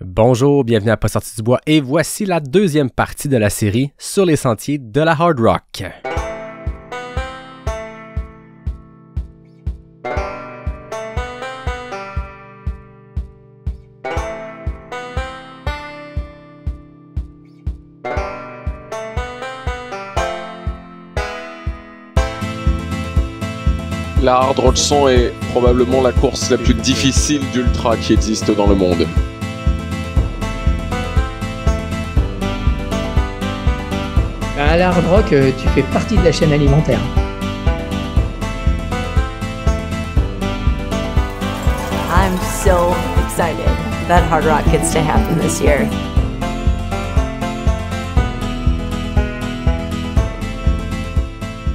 Bonjour, bienvenue à Pas sorti du bois et voici la deuxième partie de la série sur les sentiers de la hard rock. La Hard Rock 100 est probablement la course la plus difficile d'ultra qui existe dans le monde. À la Hard Rock, tu fais partie de la chaîne alimentaire. I'm so excited that Hard Rock gets to happen this year.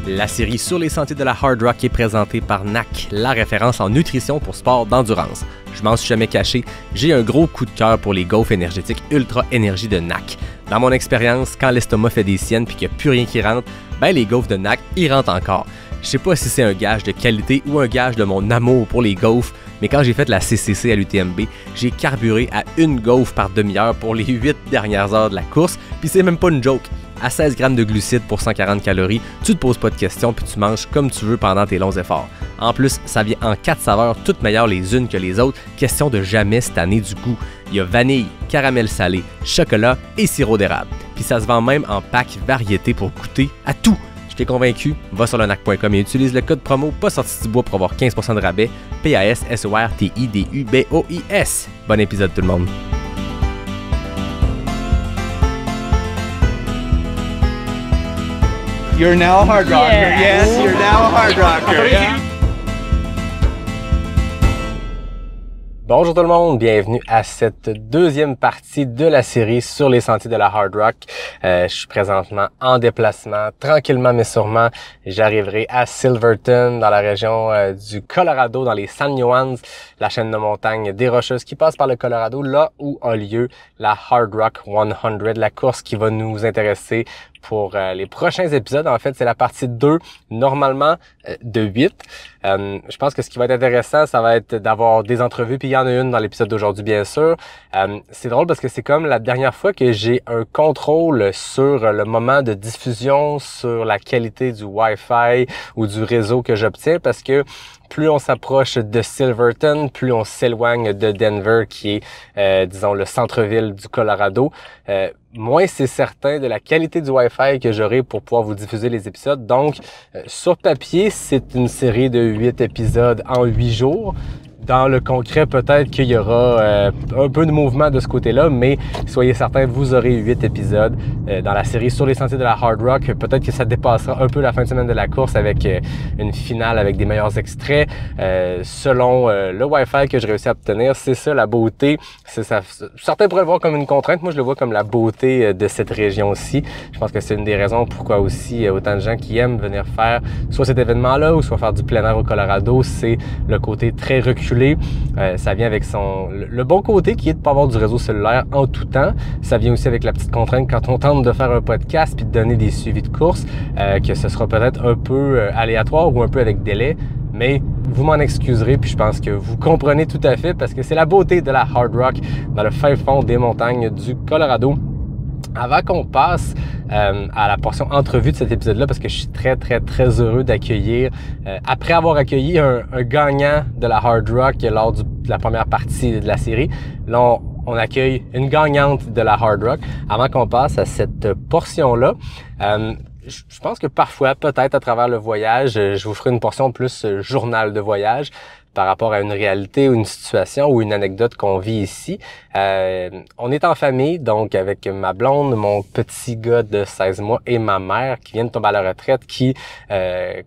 La série sur les sentiers de la hard rock est présentée par NAC, la référence en nutrition pour sport d'endurance. Je m'en suis jamais caché, j'ai un gros coup de cœur pour les gaufres énergétiques Ultra Énergie de NAC. Dans mon expérience, quand l'estomac fait des siennes puis qu'il n'y a plus rien qui rentre, ben les gaufres de NAC, ils rentrent encore. Je sais pas si c'est un gage de qualité ou un gage de mon amour pour les gaufres, mais quand j'ai fait la CCC à l'UTMB, j'ai carburé à une gaufre par demi-heure pour les 8 dernières heures de la course, puis c'est même pas une joke. À 16 grammes de glucides pour 140 calories, tu te poses pas de questions puis tu manges comme tu veux pendant tes longs efforts. En plus, ça vient en 4 saveurs, toutes meilleures les unes que les autres, question de jamais cette année du goût. Il y a vanille, caramel salé, chocolat et sirop d'érable. Puis ça se vend même en pack variété pour goûter à tout. Je t'ai convaincu, va sur le nac.com et utilise le code promo pas sorti du bois pour avoir 15% de rabais. PASSORTIDUBOIS. Bon épisode tout le monde. You're now a hard rocker. Yes, you're now a hard rocker. Yeah. Bonjour tout le monde, bienvenue à cette deuxième partie de la série sur les sentiers de la hard rock. Je suis présentement en déplacement, tranquillement mais sûrement. J'arriverai à Silverton, dans la région du Colorado, dans les San Juans, la chaîne de montagne des Rocheuses qui passe par le Colorado, là où a lieu la Hard Rock 100, la course qui va nous intéresser pour les prochains épisodes. En fait, c'est la partie 2, normalement de 8. Je pense que ce qui va être intéressant, ça va être d'avoir des entrevues, puis il y en a une dans l'épisode d'aujourd'hui, bien sûr. C'est drôle parce que c'est comme la dernière fois que j'ai un contrôle sur le moment de diffusion, sur la qualité du Wi-Fi ou du réseau que j'obtiens, parce que plus on s'approche de Silverton, plus on s'éloigne de Denver, qui est, disons, le centre-ville du Colorado. Moins c'est certain de la qualité du Wi-Fi que j'aurai pour pouvoir vous diffuser les épisodes. Donc, sur papier, c'est une série de 8 épisodes en 8 jours. Dans le concret, peut-être qu'il y aura un peu de mouvement de ce côté-là, mais soyez certains, vous aurez 8 épisodes dans la série sur les sentiers de la hard rock. Peut-être que ça dépassera un peu la fin de semaine de la course avec une finale avec des meilleurs extraits. Selon le Wi-Fi que j'ai réussi à obtenir, c'est ça la beauté. Ça. Certains pourraient le voir comme une contrainte. Moi, je le vois comme la beauté de cette région-ci. Je pense que c'est une des raisons pourquoi aussi autant de gens qui aiment venir faire soit cet événement-là ou soit faire du plein air au Colorado. C'est le côté très reculé. Ça vient avec le bon côté qui est de ne pas avoir du réseau cellulaire en tout temps. Ça vient aussi avec la petite contrainte quand on tente de faire un podcast puis de donner des suivis de course, que ce sera peut-être un peu aléatoire ou un peu avec délai. Mais vous m'en excuserez, puis je pense que vous comprenez tout à fait parce que c'est la beauté de la hard rock dans le fin fond des montagnes du Colorado. Avant qu'on passe à la portion entrevue de cet épisode-là, parce que je suis très heureux d'accueillir, après avoir accueilli un gagnant de la hard rock lors de la première partie de la série, là on accueille une gagnante de la hard rock. Avant qu'on passe à cette portion-là, je pense que parfois, peut-être à travers le voyage, je vous ferai une portion plus journal de voyage par rapport à une réalité ou une situation ou une anecdote qu'on vit ici. On est en famille, donc avec ma blonde, mon petit gars de 16 mois et ma mère qui vient de tomber à la retraite, qui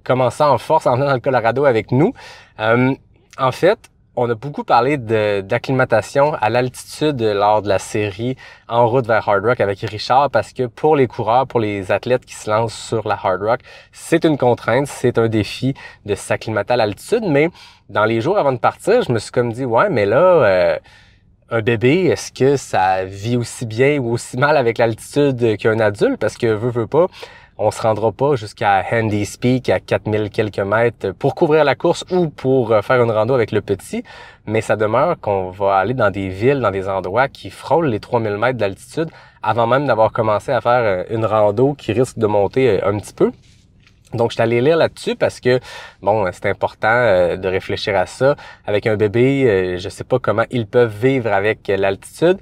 commençait en force en venant dans le Colorado avec nous. En fait, on a beaucoup parlé d'acclimatation à l'altitude lors de la série En route vers Hard Rock avec Richard, parce que pour les coureurs, pour les athlètes qui se lancent sur la Hard Rock, c'est une contrainte, c'est un défi de s'acclimater à l'altitude. Mais dans les jours avant de partir, je me suis comme dit, ouais, mais là, un bébé, est-ce que ça vit aussi bien ou aussi mal avec l'altitude qu'un adulte? Parce que veut pas, on se rendra pas jusqu'à Handy's Peak à 4000 quelques mètres pour couvrir la course ou pour faire une rando avec le petit, mais ça demeure qu'on va aller dans des villes, dans des endroits qui frôlent les 3000 mètres d'altitude avant même d'avoir commencé à faire une rando qui risque de monter un petit peu. Donc, je suis allé lire là-dessus parce que, bon, c'est important de réfléchir à ça. Avec un bébé, je sais pas comment ils peuvent vivre avec l'altitude.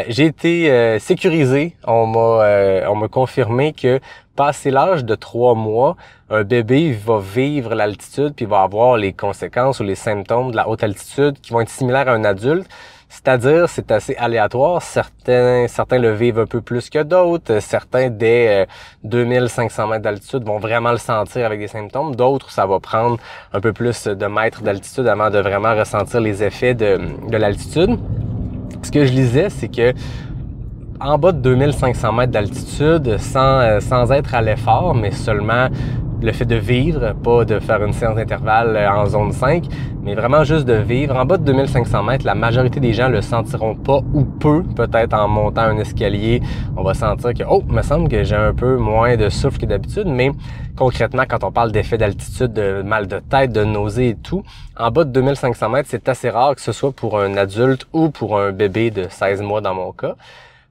J'ai été sécurisé. On m'a confirmé que, passé l'âge de 3 mois, un bébé va vivre l'altitude puis va avoir les conséquences ou les symptômes de la haute altitude qui vont être similaires à un adulte. C'est-à-dire, c'est assez aléatoire. Certains le vivent un peu plus que d'autres. Certains, dès 2500 mètres d'altitude, vont vraiment le sentir avec des symptômes. D'autres, ça va prendre un peu plus de mètres d'altitude avant de vraiment ressentir les effets de l'altitude. Ce que je lisais, c'est que en bas de 2500 mètres d'altitude, sans être à l'effort, mais seulement le fait de vivre, pas de faire une séance d'intervalle en zone 5, mais vraiment juste de vivre. En bas de 2500 mètres, la majorité des gens le sentiront pas ou peu, peut-être en montant un escalier. On va sentir que, oh, il me semble que j'ai un peu moins de souffle que d'habitude, mais concrètement, quand on parle d'effet d'altitude, de mal de tête, de nausée et tout, en bas de 2500 mètres, c'est assez rare que ce soit pour un adulte ou pour un bébé de 16 mois dans mon cas.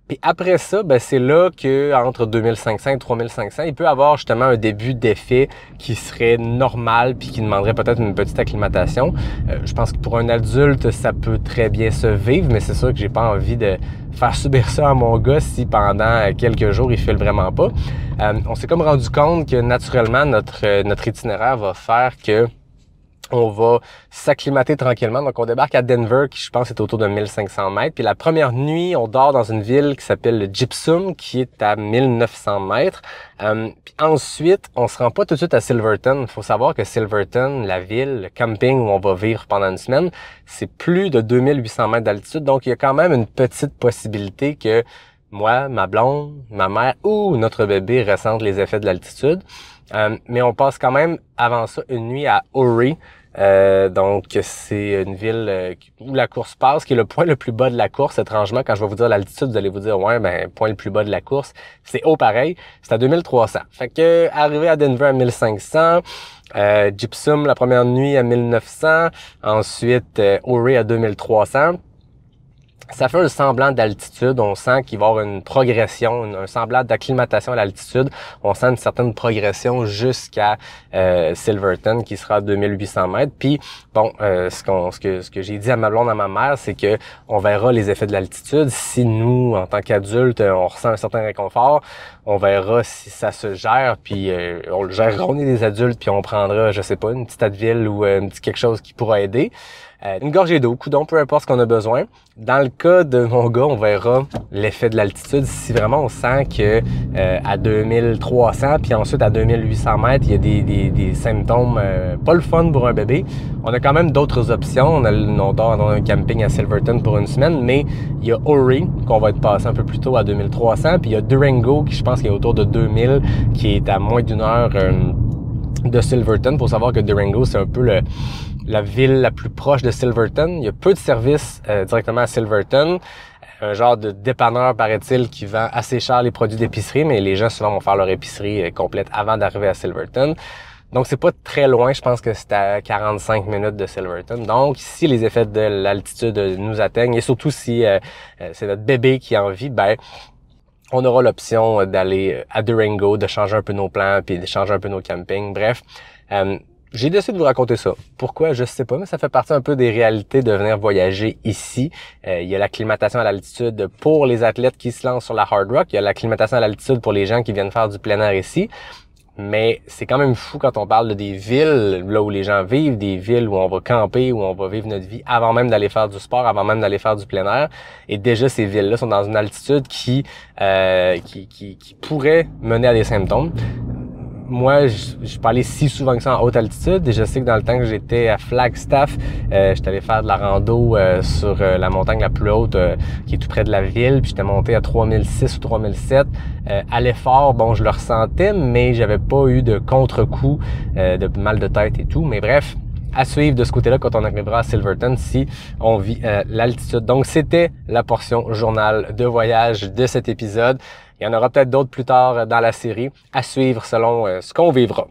Puis après ça, ben c'est là que entre 2500 et 3500, il peut avoir justement un début d'effet qui serait normal puis qui demanderait peut-être une petite acclimatation. Je pense que pour un adulte, ça peut très bien se vivre, mais c'est sûr que j'ai pas envie de faire subir ça à mon gars si pendant quelques jours il file vraiment pas. On s'est comme rendu compte que naturellement notre itinéraire va faire que on va s'acclimater tranquillement. Donc, on débarque à Denver, qui je pense est autour de 1500 mètres. Puis la première nuit, on dort dans une ville qui s'appelle le Gypsum, qui est à 1900 mètres. Puis ensuite, on se rend pas tout de suite à Silverton. Il faut savoir que Silverton, la ville, le camping où on va vivre pendant une semaine, c'est plus de 2800 mètres d'altitude. Donc, il y a quand même une petite possibilité que moi, ma blonde, ma mère ou notre bébé ressentent les effets de l'altitude. Mais on passe quand même avant ça une nuit à Ouray. Donc, c'est une ville où la course passe, qui est le point le plus bas de la course. Étrangement, quand je vais vous dire l'altitude, vous allez vous dire, ouais, ben, point le plus bas de la course. C'est haut pareil. C'est à 2300. Fait que, arrivé à Denver à 1500, Gypsum la première nuit à 1900, ensuite, Ouray à 2300. Ça fait un semblant d'altitude, on sent qu'il va y avoir une progression, un semblant d'acclimatation à l'altitude. On sent une certaine progression jusqu'à Silverton qui sera à 2800 mètres. Puis bon, ce que j'ai dit à ma blonde, à ma mère, c'est que on verra les effets de l'altitude. Si nous, en tant qu'adultes, on ressent un certain réconfort, on verra si ça se gère. Puis on le gérera, on est des adultes, puis on prendra, je sais pas, une petite Advil ou un petit quelque chose qui pourra aider. Une gorgée d'eau, coudon, peu importe ce qu'on a besoin. Dans le cas de mon gars, on verra l'effet de l'altitude. Si vraiment on sent que à 2300 puis ensuite à 2800 mètres, il y a des symptômes pas le fun pour un bébé, on a quand même d'autres options. On dort dans un camping à Silverton pour une semaine, mais il y a Ouray, qu'on va être passé un peu plus tôt à 2300, puis il y a Durango, qui je pense qu'il est autour de 2000, qui est à moins d'une heure de Silverton. Faut savoir que Durango, c'est un peu la ville la plus proche de Silverton. Il y a peu de services directement à Silverton. Un genre de dépanneur, paraît-il, qui vend assez cher les produits d'épicerie, mais les gens souvent vont faire leur épicerie complète avant d'arriver à Silverton. Donc, c'est pas très loin. Je pense que c'est à 45 minutes de Silverton. Donc, si les effets de l'altitude nous atteignent, et surtout si c'est notre bébé qui en vit, ben on aura l'option d'aller à Durango, de changer un peu nos plans, puis de changer un peu nos campings. Bref, j'ai décidé de vous raconter ça. Pourquoi? Je sais pas, mais ça fait partie un peu des réalités de venir voyager ici. Il y a l'acclimatation à l'altitude pour les athlètes qui se lancent sur la Hard Rock. Il y a l'acclimatation à l'altitude pour les gens qui viennent faire du plein air ici. Mais c'est quand même fou quand on parle de des villes là où les gens vivent, des villes où on va camper, où on va vivre notre vie avant même d'aller faire du sport, avant même d'aller faire du plein air. Et déjà, ces villes-là sont dans une altitude qui pourrait mener à des symptômes. Moi, je peux aller si souvent que ça en haute altitude. Et je sais que dans le temps que j'étais à Flagstaff, j'étais allé faire de la rando sur la montagne la plus haute qui est tout près de la ville. Puis j'étais monté à 3006 ou 3007. À l'effort, bon, je le ressentais, mais j'avais pas eu de contre-coup, de mal de tête et tout. Mais bref, à suivre de ce côté-là quand on arrivera à Silverton si on vit l'altitude. Donc, c'était la portion journal de voyage de cet épisode. Il y en aura peut-être d'autres plus tard dans la série à suivre selon ce qu'on vivra.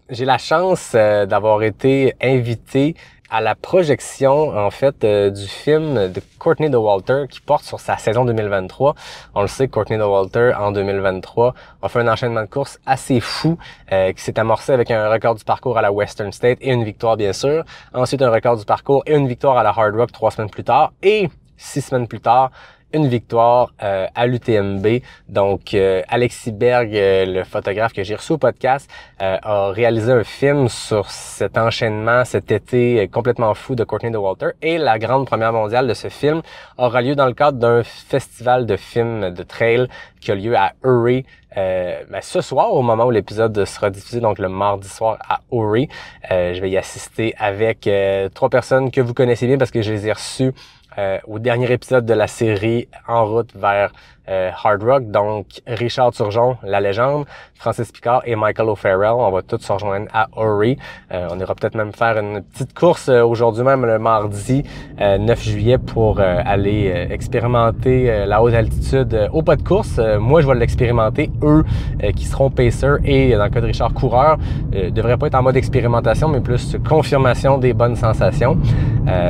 J'ai la chance d'avoir été invité à la projection, en fait, du film de Courtney Dauwalter qui porte sur sa saison 2023. On le sait, Courtney Dauwalter, en 2023, a fait un enchaînement de courses assez fou qui s'est amorcé avec un record du parcours à la Western State et une victoire, bien sûr. Ensuite, un record du parcours et une victoire à la Hard Rock 3 semaines plus tard. Et 6 semaines plus tard, une victoire à l'UTMB. Donc, Alexis Berg, le photographe que j'ai reçu au podcast, a réalisé un film sur cet enchaînement, cet été complètement fou de Courtney Dauwalter. Et la grande première mondiale de ce film aura lieu dans le cadre d'un festival de films de trail qui a lieu à Ouray. Ce soir, au moment où l'épisode sera diffusé, donc le mardi soir à Ouray, je vais y assister avec 3 personnes que vous connaissez bien parce que je les ai reçues au dernier épisode de la série En route vers Hard Rock, donc Richard Turgeon, la légende, Francis Picard et Michael O'Farrell. On va tous se rejoindre à Ouray. On ira peut-être même faire une petite course aujourd'hui même, le mardi 9 juillet, pour aller expérimenter la haute altitude au pas de course. Moi, je vais l'expérimenter. Eux, qui seront pacers et, dans le cas de Richard, coureurs, devraient pas être en mode expérimentation, mais plus confirmation des bonnes sensations.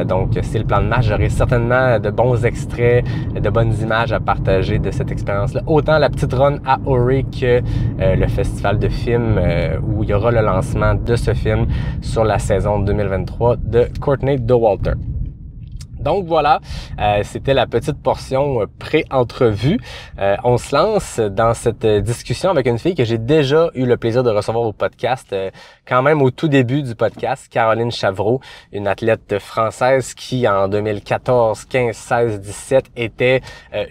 Donc, c'est le plan de match. J'aurai certainement de bons extraits, de bonnes images à partager de cette expérience-là. Autant la petite run à Ouray que le festival de films où il y aura le lancement de ce film sur la saison 2023 de Courtney Dauwalter. Donc voilà, c'était la petite portion pré-entrevue. On se lance dans cette discussion avec une fille que j'ai déjà eu le plaisir de recevoir au podcast, quand même au tout début du podcast, Caroline Chavreau, une athlète française qui en 2014, 15, 16, 17 était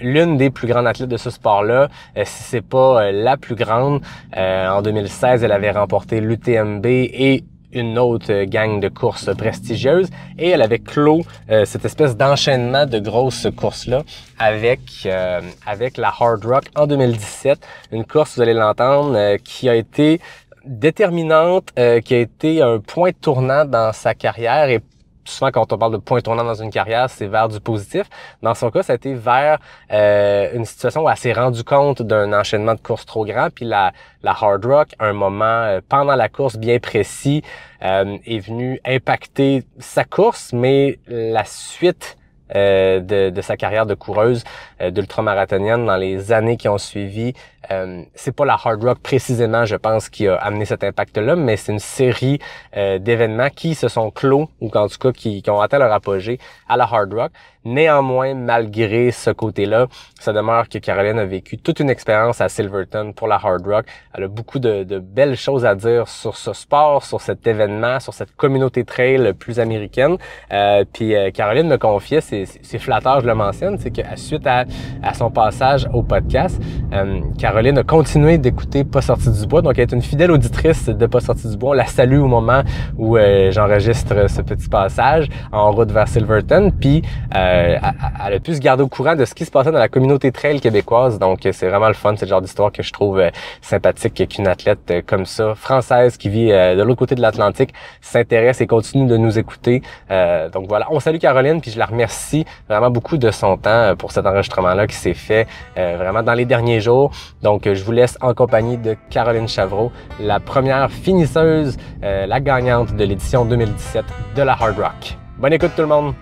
l'une des plus grandes athlètes de ce sport-là, si c'est pas la plus grande. En 2016, elle avait remporté l'UTMB et une autre gang de courses prestigieuses, et elle avait clos cette espèce d'enchaînement de grosses courses-là avec la Hard Rock en 2017, une course, vous allez l'entendre, qui a été déterminante, qui a été un point tournant dans sa carrière. Et souvent, quand on parle de point tournant dans une carrière, c'est vers du positif. Dans son cas, ça a été vers une situation où elle s'est rendue compte d'un enchaînement de courses trop grand. Puis la Hard Rock, un moment pendant la course bien précis, est venu impacter sa course, mais la suite de sa carrière de coureuse d'ultramarathonienne dans les années qui ont suivi. C'est pas la Hard Rock précisément, je pense, qui a amené cet impact-là, mais c'est une série d'événements qui se sont clos, ou en tout cas qui ont atteint leur apogée à la Hard Rock. Néanmoins, malgré ce côté-là, ça demeure que Caroline a vécu toute une expérience à Silverton pour la Hard Rock. Elle a beaucoup de belles choses à dire sur ce sport, sur cet événement, sur cette communauté trail plus américaine. Puis Caroline me confiait, c'est flatteur, je le mentionne, c'est qu'à suite à son passage au podcast, Caroline a continué d'écouter Pas sorti du bois, donc elle est une fidèle auditrice de Pas sorti du bois. On la salue au moment où j'enregistre ce petit passage en route vers Silverton, puis elle a pu se garder au courant de ce qui se passait dans la communauté trail québécoise, donc c'est vraiment le fun, c'est le genre d'histoire que je trouve sympathique qu'une athlète comme ça, française, qui vit de l'autre côté de l'Atlantique, s'intéresse et continue de nous écouter. Donc voilà, on salue Caroline, puis je la remercie vraiment beaucoup de son temps pour cet enregistrement-là qui s'est fait vraiment dans les derniers jours. Donc, je vous laisse en compagnie de Caroline Chavreau, la première finisseuse, la gagnante de l'édition 2017 de la Hard Rock. Bonne écoute tout le monde!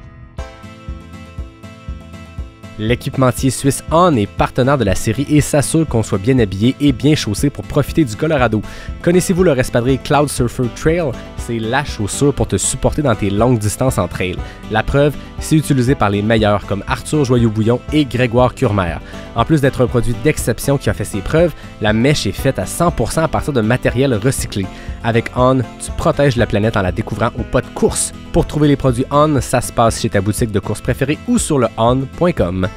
L'équipementier suisse On est partenaire de la série et s'assure qu'on soit bien habillé et bien chaussé pour profiter du Colorado. Connaissez-vous leur espadrille Cloud Surfer Trail? C'est la chaussure pour te supporter dans tes longues distances en trail. La preuve, c'est utilisé par les meilleurs comme Arthur Joyaux-Bouillon et Grégoire Curmer. En plus d'être un produit d'exception qui a fait ses preuves, la mèche est faite à 100% à partir de matériel recyclé. Avec On, tu protèges la planète en la découvrant au pas de course. Pour trouver les produits On, ça se passe chez ta boutique de course préférée ou sur le on.com.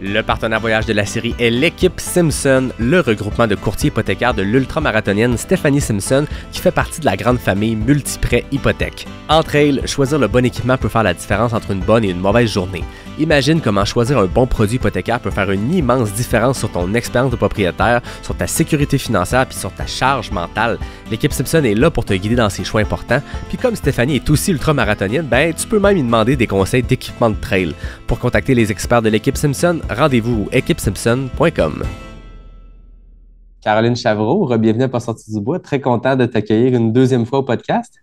Le partenaire voyage de la série est l'équipe Simpson, le regroupement de courtiers hypothécaires de l'ultramarathonienne Stéphanie Simpson qui fait partie de la grande famille Multiprêt Hypothèque. Entre elles, choisir le bon équipement peut faire la différence entre une bonne et une mauvaise journée. Imagine comment choisir un bon produit hypothécaire peut faire une immense différence sur ton expérience de propriétaire, sur ta sécurité financière puis sur ta charge mentale. L'équipe Simpson est là pour te guider dans ces choix importants. Puis comme Stéphanie est aussi ultramarathonienne, tu peux même lui demander des conseils d'équipement de trail. Pour contacter les experts de l'équipe Simpson, rendez-vous au équipesimpson.com. Caroline Chavreau, bienvenue à Pas sorti du bois. Très content de t'accueillir une deuxième fois au podcast.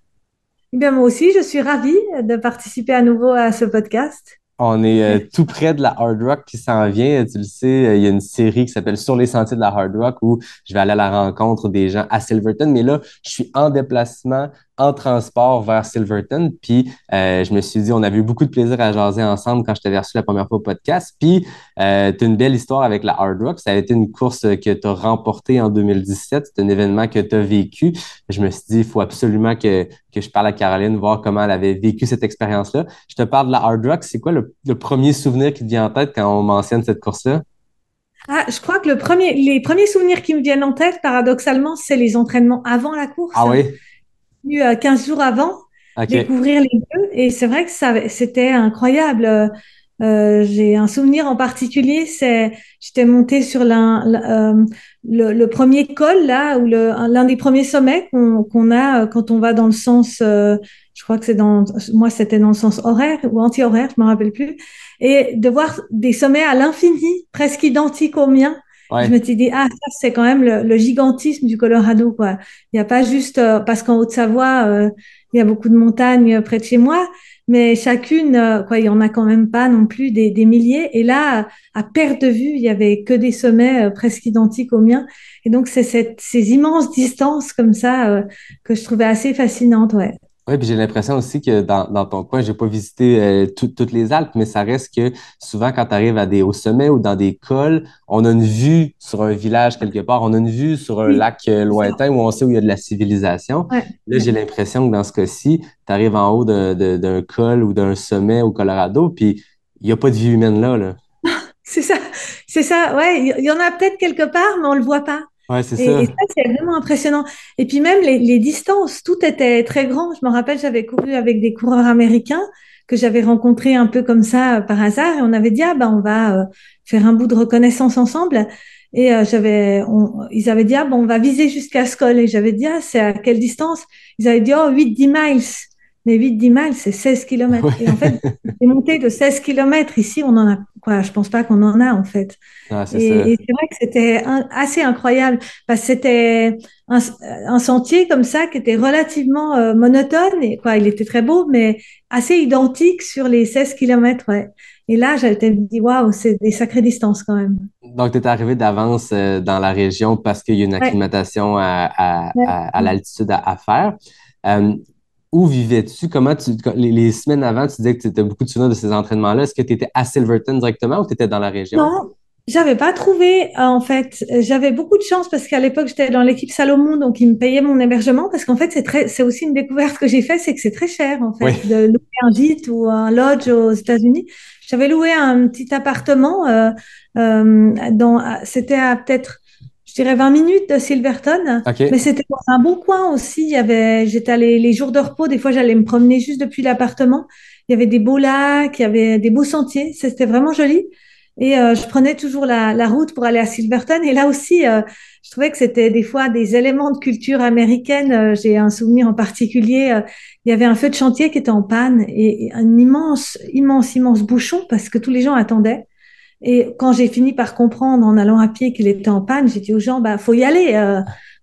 Eh bien, moi aussi, je suis ravie de participer à nouveau à ce podcast. On est tout près de la Hard Rock qui s'en vient. Tu le sais, il y a une série qui s'appelle Sur les sentiers de la Hard Rock où je vais aller à la rencontre des gens à Silverton. Mais là, je suis en déplacement, en transport vers Silverton. Puis, je me suis dit, on avait eu beaucoup de plaisir à jaser ensemble quand je t'avais reçu la première fois au podcast. Puis, tu as une belle histoire avec la Hard Rock. Ça a été une course que tu as remportée en 2017. C'est un événement que tu as vécu. Je me suis dit, il faut absolument que je parle à Caroline, voir comment elle avait vécu cette expérience-là. Je te parle de la Hard Rock. C'est quoi le premier souvenir qui te vient en tête quand on mentionne cette course-là? Ah, je crois que les premiers souvenirs qui me viennent en tête, paradoxalement, c'est les entraînements avant la course. Ah oui? 15 jours avant, Okay. Découvrir les lieux. Et c'est vrai que c'était incroyable. J'ai un souvenir en particulier, j'étais montée sur le premier col, là, ou l'un des premiers sommets qu'on a quand on va dans le sens, je crois que moi c'était dans le sens horaire ou anti-horaire, je me rappelle plus, et de voir des sommets à l'infini, presque identiques aux miens. Ouais. Je me suis dit, ça c'est quand même le gigantisme du Colorado, quoi. Il n'y a pas juste, parce qu'en Haute-Savoie, il y a beaucoup de montagnes près de chez moi, mais chacune, il y en a quand même pas non plus des milliers. Et là, à perte de vue, il y avait que des sommets presque identiques aux miens. Et donc, c'est ces immenses distances comme ça que je trouvais assez fascinantes, ouais. Oui, puis j'ai l'impression aussi que dans ton coin, j'ai pas visité toutes les Alpes, mais ça reste que souvent quand tu arrives à des hauts sommets ou dans des cols, on a une vue sur un village quelque part, on a une vue sur un lac lointain où on sait où il y a de la civilisation. Ouais. Là, j'ai l'impression que dans ce cas-ci, tu arrives en haut d'un col ou d'un sommet au Colorado, puis il n'y a pas de vie humaine là. C'est ça, ouais, il y en a peut-être quelque part, mais on le voit pas. Ouais, c'est ça. Et ça, c'est vraiment impressionnant. Et puis même les distances, tout était très grand. Je me rappelle, j'avais couru avec des coureurs américains que j'avais rencontrés un peu comme ça par hasard. Et on avait dit, on va faire un bout de reconnaissance ensemble. Et ils avaient dit, on va viser jusqu'à ce col. Et j'avais dit, c'est à quelle distance? Ils avaient dit, 8-10 miles. Mais 8-10 miles, c'est 16 km. Ouais. Et en fait, c'est monté de 16 km. Ici, on en a quoi? Je pense pas qu'on en a, en fait. Ah, et c'est vrai que c'était assez incroyable parce que c'était un sentier comme ça qui était relativement monotone et il était très beau, mais assez identique sur les 16 km, ouais. Et là, j'avais dit, waouh, c'est des sacrées distances quand même. Donc, tu es arrivé d'avance dans la région parce qu'il y a une acclimatation à l'altitude à faire. Où vivais-tu? Comment les semaines avant, tu disais que tu as beaucoup de souvenirs de ces entraînements-là. Est-ce que tu étais à Silverton directement ou tu étais dans la région? Non, j'avais pas trouvé, en fait. J'avais beaucoup de chance parce qu'à l'époque, j'étais dans l'équipe Salomon, donc ils me payaient mon hébergement parce qu'en fait, c'est aussi une découverte que j'ai faite, c'est que c'est très cher, en fait, de louer un gîte ou un lodge aux États-Unis. J'avais loué un petit appartement, c'était à peut-être, je dirais 20 minutes de Silverton, mais c'était dans un bon coin aussi. J'étais allée les jours de repos, des fois j'allais me promener juste depuis l'appartement. Il y avait des beaux lacs, il y avait des beaux sentiers, c'était vraiment joli. Et je prenais toujours la route pour aller à Silverton. Et là aussi, je trouvais que c'était des fois des éléments de culture américaine. J'ai un souvenir en particulier. Il y avait un feu de chantier qui était en panne et un immense bouchon parce que tous les gens attendaient. Et quand j'ai fini par comprendre en allant à pied qu'il était en panne, j'ai dit aux gens, faut y aller.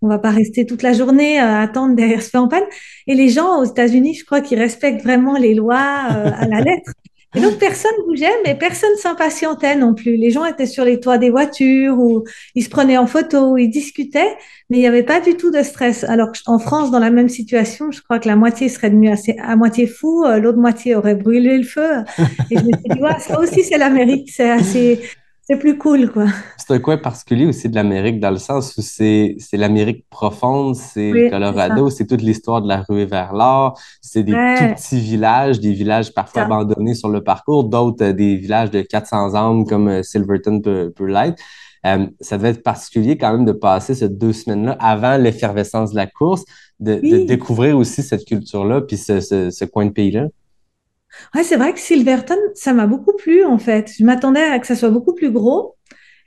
On va pas rester toute la journée à attendre derrière ce feu en panne. Et les gens aux États-Unis, je crois qu'ils respectent vraiment les lois à la lettre. Et donc, personne bougeait, mais personne s'impatientait non plus. Les gens étaient sur les toits des voitures ou ils se prenaient en photo, ils discutaient, mais il n'y avait pas du tout de stress. Alors qu'en France, dans la même situation, je crois que la moitié serait devenue à moitié fou, l'autre moitié aurait brûlé le feu. Et je me suis dit, ça aussi, c'est l'Amérique, c'est plus cool, quoi. C'est un coin particulier aussi de l'Amérique, dans le sens où c'est l'Amérique profonde, c'est le Colorado, c'est toute l'histoire de la ruée vers l'or, c'est des tout petits villages, des villages parfois abandonnés sur le parcours, d'autres des villages de 400 âmes comme Silverton peut l'être. Ça devait être particulier quand même de passer ces 2 semaines-là avant l'effervescence de la course, de découvrir aussi cette culture-là puis ce coin de pays-là. Ouais, c'est vrai que Silverton, ça m'a beaucoup plu en fait. Je m'attendais à que ça soit beaucoup plus gros.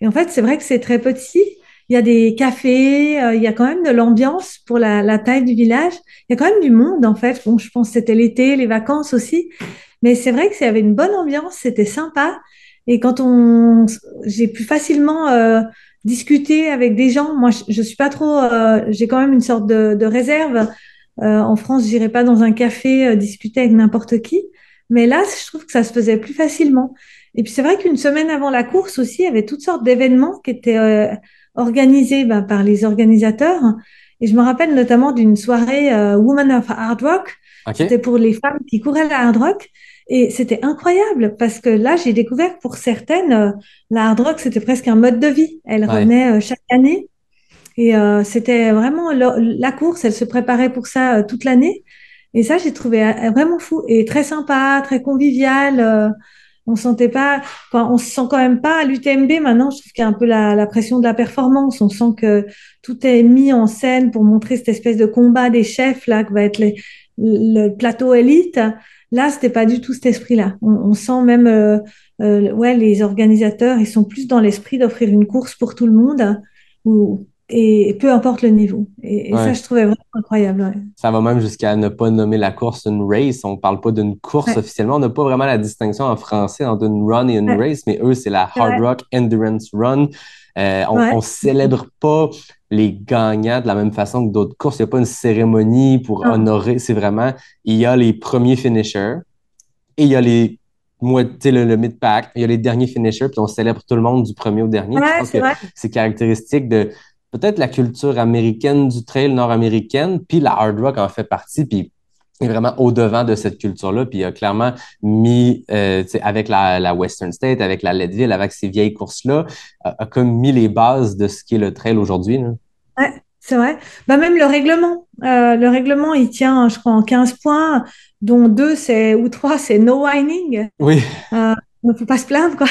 Et en fait, c'est vrai que c'est très petit. Il y a des cafés, il y a quand même de l'ambiance pour la taille du village. Il y a quand même du monde en fait. Bon, je pense que c'était l'été, les vacances aussi. Mais c'est vrai que s'il y avait une bonne ambiance, c'était sympa. Et j'ai pu facilement discuter avec des gens. Moi, je suis pas trop, j'ai quand même une sorte de réserve. En France, j'irais pas dans un café discuter avec n'importe qui. Mais là, je trouve que ça se faisait plus facilement. Et puis c'est vrai qu'une semaine avant la course aussi, il y avait toutes sortes d'événements qui étaient organisés par les organisateurs. Et je me rappelle notamment d'une soirée Women of Hard Rock. OK? C'était pour les femmes qui couraient la hard rock. Et c'était incroyable parce que là, j'ai découvert que pour certaines, la hard rock, c'était presque un mode de vie. Elles Ouais. revenaient chaque année. Et c'était vraiment la course, elle se préparait pour ça toute l'année. Et ça, j'ai trouvé vraiment fou et très sympa, très convivial. On sentait pas, enfin, on se sent quand même pas à l'UTMB maintenant. Je trouve qu'il y a un peu la pression de la performance. On sent que tout est mis en scène pour montrer cette espèce de combat des chefs là, que va être le plateau élite. Là, c'était pas du tout cet esprit-là. On sent même, ouais, les organisateurs, ils sont plus dans l'esprit d'offrir une course pour tout le monde. Et peu importe le niveau. Et ça, Ouais. je trouvais vraiment incroyable. Ouais. Ça va même jusqu'à ne pas nommer la course une race. On parle pas d'une course Ouais, officiellement. On n'a pas vraiment la distinction en français entre une run et une ouais, race, mais eux, c'est la c'est Hard vrai. Rock Endurance Run. On Ouais, célèbre pas les gagnants de la même façon que d'autres courses. Il n'y a pas une cérémonie pour non, honorer. C'est vraiment, il y a les premiers finishers et il y a le mid-pack, il y a les derniers finishers, puis on célèbre tout le monde du premier au dernier. Puis je ouais, pense c'est que vrai. c'est caractéristique de peut-être la culture américaine du trail nord-américaine, puis la hard rock en fait partie, puis est vraiment au-devant de cette culture-là, puis il a clairement mis, avec la Western State, avec la Leadville, avec ces vieilles courses-là, a comme mis les bases de ce qui est le trail aujourd'hui, là. Ouais, c'est vrai. Bah, même le règlement, il tient, je crois, en 15 points, dont deux, ou trois, c'est no whining. Oui, Il ne faut pas se plaindre, quoi.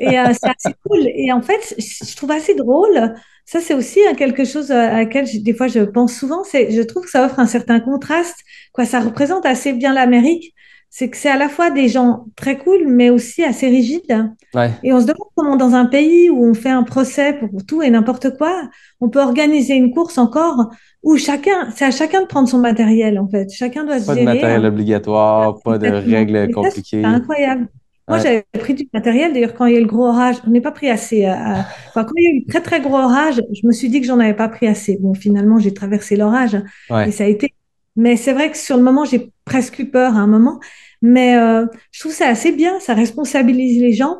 Et c'est assez cool. Et en fait, je trouve assez drôle. Ça, c'est aussi quelque chose à laquelle des fois je pense souvent. Je trouve que ça offre un certain contraste, quoi. Ça représente assez bien l'Amérique. C'est que c'est à la fois des gens très cool, mais aussi assez rigides. ouais. Et on se demande comment, dans un pays où on fait un procès pour tout et n'importe quoi, on peut organiser une course encore où c'est à chacun de prendre son matériel, en fait. Chacun doit se Pas de gérer, matériel hein. obligatoire, pas de Exactement. règles Et ça, c'est compliquées. incroyable. Moi, Ouais, j'avais pris du matériel. D'ailleurs, quand il y a eu le gros orage, on n'est pas pris assez. Enfin, quand il y a eu le très, très gros orage, je me suis dit que j'en avais pas pris assez. Bon, finalement, j'ai traversé l'orage et ouais. ça a été. Mais c'est vrai que sur le moment, j'ai presque eu peur à un moment. Mais je trouve ça assez bien. Ça responsabilise les gens.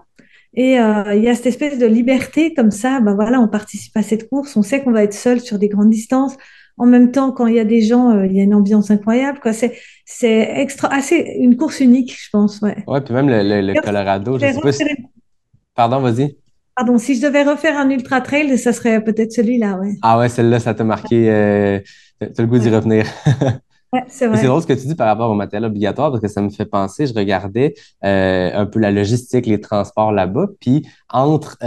Et il y a cette espèce de liberté comme ça. Ben voilà, on participe à cette course. On sait qu'on va être seul sur des grandes distances. En même temps, quand il y a des gens, il y a une ambiance incroyable, quoi. C'est assez une course unique, je pense. Ouais. Ouais, puis même le D'ailleurs, Colorado, je je vais sais pas si... refaire Pardon, vas-y. Pardon, si je devais refaire un ultra trail, ça serait peut-être celui-là, ouais. Ah ouais, celle-là, ça t'a marqué. T'as le goût d'y Ouais, revenir. ouais, c'est Mais c'est vrai. drôle ce que tu dis par rapport au matériel obligatoire parce que ça me fait penser, je regardais un peu la logistique, les transports là-bas, puis entre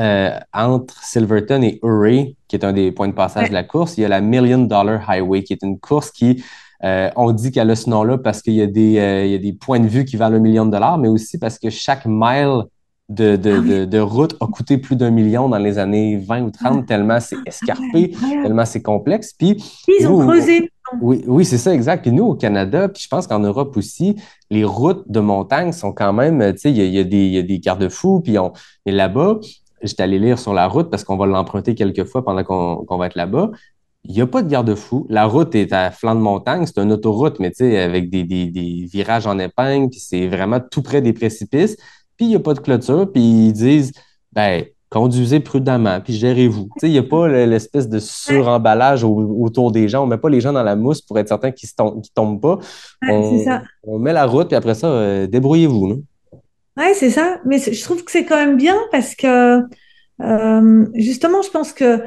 Silverton et Uray, qui est un des points de passage de Ouais, la course, il y a la Million Dollar Highway, qui est une course qui, on dit qu'elle a ce nom-là parce qu'il y a il y a des points de vue qui valent 1 million de dollars, mais aussi parce que chaque mile ah oui, de route a coûté plus d'1 million dans les années 20 ou 30 tellement c'est ouais, escarpé, incroyable. tellement c'est complexe. Puis Ils ont nous, creusé. oui, oui, c'est ça, exact. Puis nous, au Canada, puis je pense qu'en Europe aussi, les routes de montagne sont quand même, tu sais, il y a des garde-fous, mais là-bas, j'étais allé lire sur la route parce qu'on va l'emprunter quelques fois pendant qu'on va être là-bas. Il n'y a pas de garde-fou. La route est à flanc de montagne, c'est une autoroute, mais tu sais, avec des virages en épingle, puis c'est vraiment tout près des précipices. Puis il n'y a pas de clôture, puis ils disent, ben, conduisez prudemment, puis gérez-vous. Tu sais, il n'y a pas l'espèce de Ouais, suremballage autour des gens. On ne met pas les gens dans la mousse pour être certain qu'ils ne tombent pas. ouais, c'est ça. On met la route, puis après ça, débrouillez-vous, là. Ouais, c'est ça. Mais je trouve que c'est quand même bien parce que justement, je pense que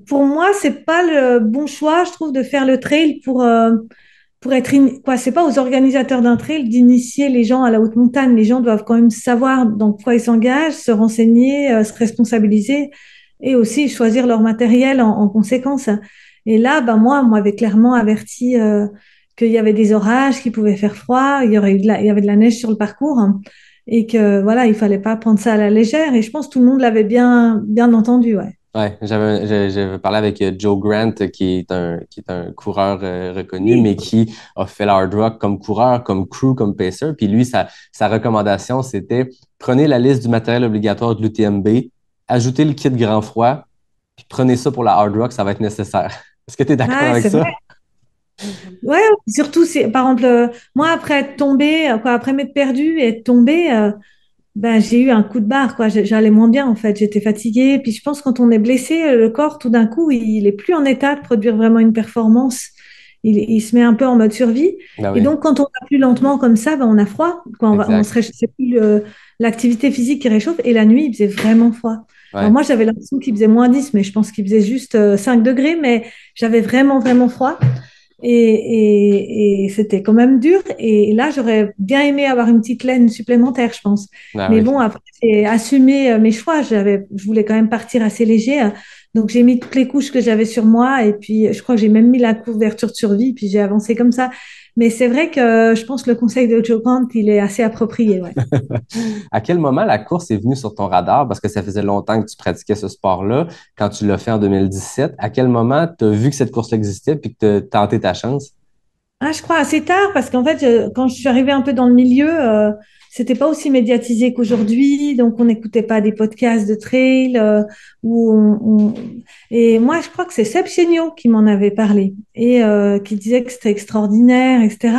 pour moi, c'est pas le bon choix, je trouve, de faire le trail pour quoi. C'est pas aux organisateurs d'un trail d'initier les gens à la haute montagne. Les gens doivent quand même savoir dans quoi ils s'engagent, se renseigner, se responsabiliser et aussi choisir leur matériel en conséquence. Et là, ben moi, on m'avait clairement averti qu'il y avait des orages, qu'il pouvait faire froid, il y avait de la neige sur le parcours, hein, et que voilà, il fallait pas prendre ça à la légère. Et je pense que tout le monde l'avait bien entendu, ouais. Ouais, j'avais parlé avec Joe Grant, qui est un coureur reconnu, Oui. mais qui a fait l'hard rock comme coureur, comme crew, comme pacer. Puis lui, sa recommandation, c'était prenez la liste du matériel obligatoire de l'UTMB, ajoutez le kit grand froid, puis prenez ça pour la hard rock, ça va être nécessaire. Est-ce que tu es d'accord Ouais, avec c'est ça? vrai. Ouais, surtout, par exemple, moi, après être tombée, quoi, après m'être perdue et être tombée, ben, j'ai eu un coup de barre, quoi. J'allais moins bien, en fait. J'étais fatiguée. Puis je pense que quand on est blessé, le corps, tout d'un coup, il est plus en état de produire vraiment une performance. Il se met un peu en mode survie. Ben Et oui, donc, quand on va plus lentement comme ça, ben, on a froid. Quoi. exact. C'est plus l'activité physique qui réchauffe. Et la nuit, il faisait vraiment froid. Alors Ouais. moi, j'avais l'impression qu'il faisait -10, mais je pense qu'il faisait juste 5 degrés. Mais j'avais vraiment froid. Et c'était quand même dur. Et là, j'aurais bien aimé avoir une petite laine supplémentaire, je pense. Ben Mais oui. bon, après, j'ai assumé mes choix. Je voulais quand même partir assez léger. Donc, j'ai mis toutes les couches que j'avais sur moi. Et puis, je crois que j'ai même mis la couverture de survie. Puis, j'ai avancé comme ça. Mais c'est vrai que je pense que le conseil de Joe Grant, il est assez approprié. Ouais. À quel moment la course est venue sur ton radar? Parce que ça faisait longtemps que tu pratiquais ce sport-là. Quand tu l'as fait en 2017, à quel moment tu as vu que cette course existait puis que tu as tenté ta chance? Ah, je crois assez tard parce qu'en fait, quand je suis arrivée un peu dans le milieu, c'était pas aussi médiatisé qu'aujourd'hui, donc on n'écoutait pas des podcasts de trail où et moi, je crois que c'est Seb Chéniaud qui m'en avait parlé et qui disait que c'était extraordinaire, etc.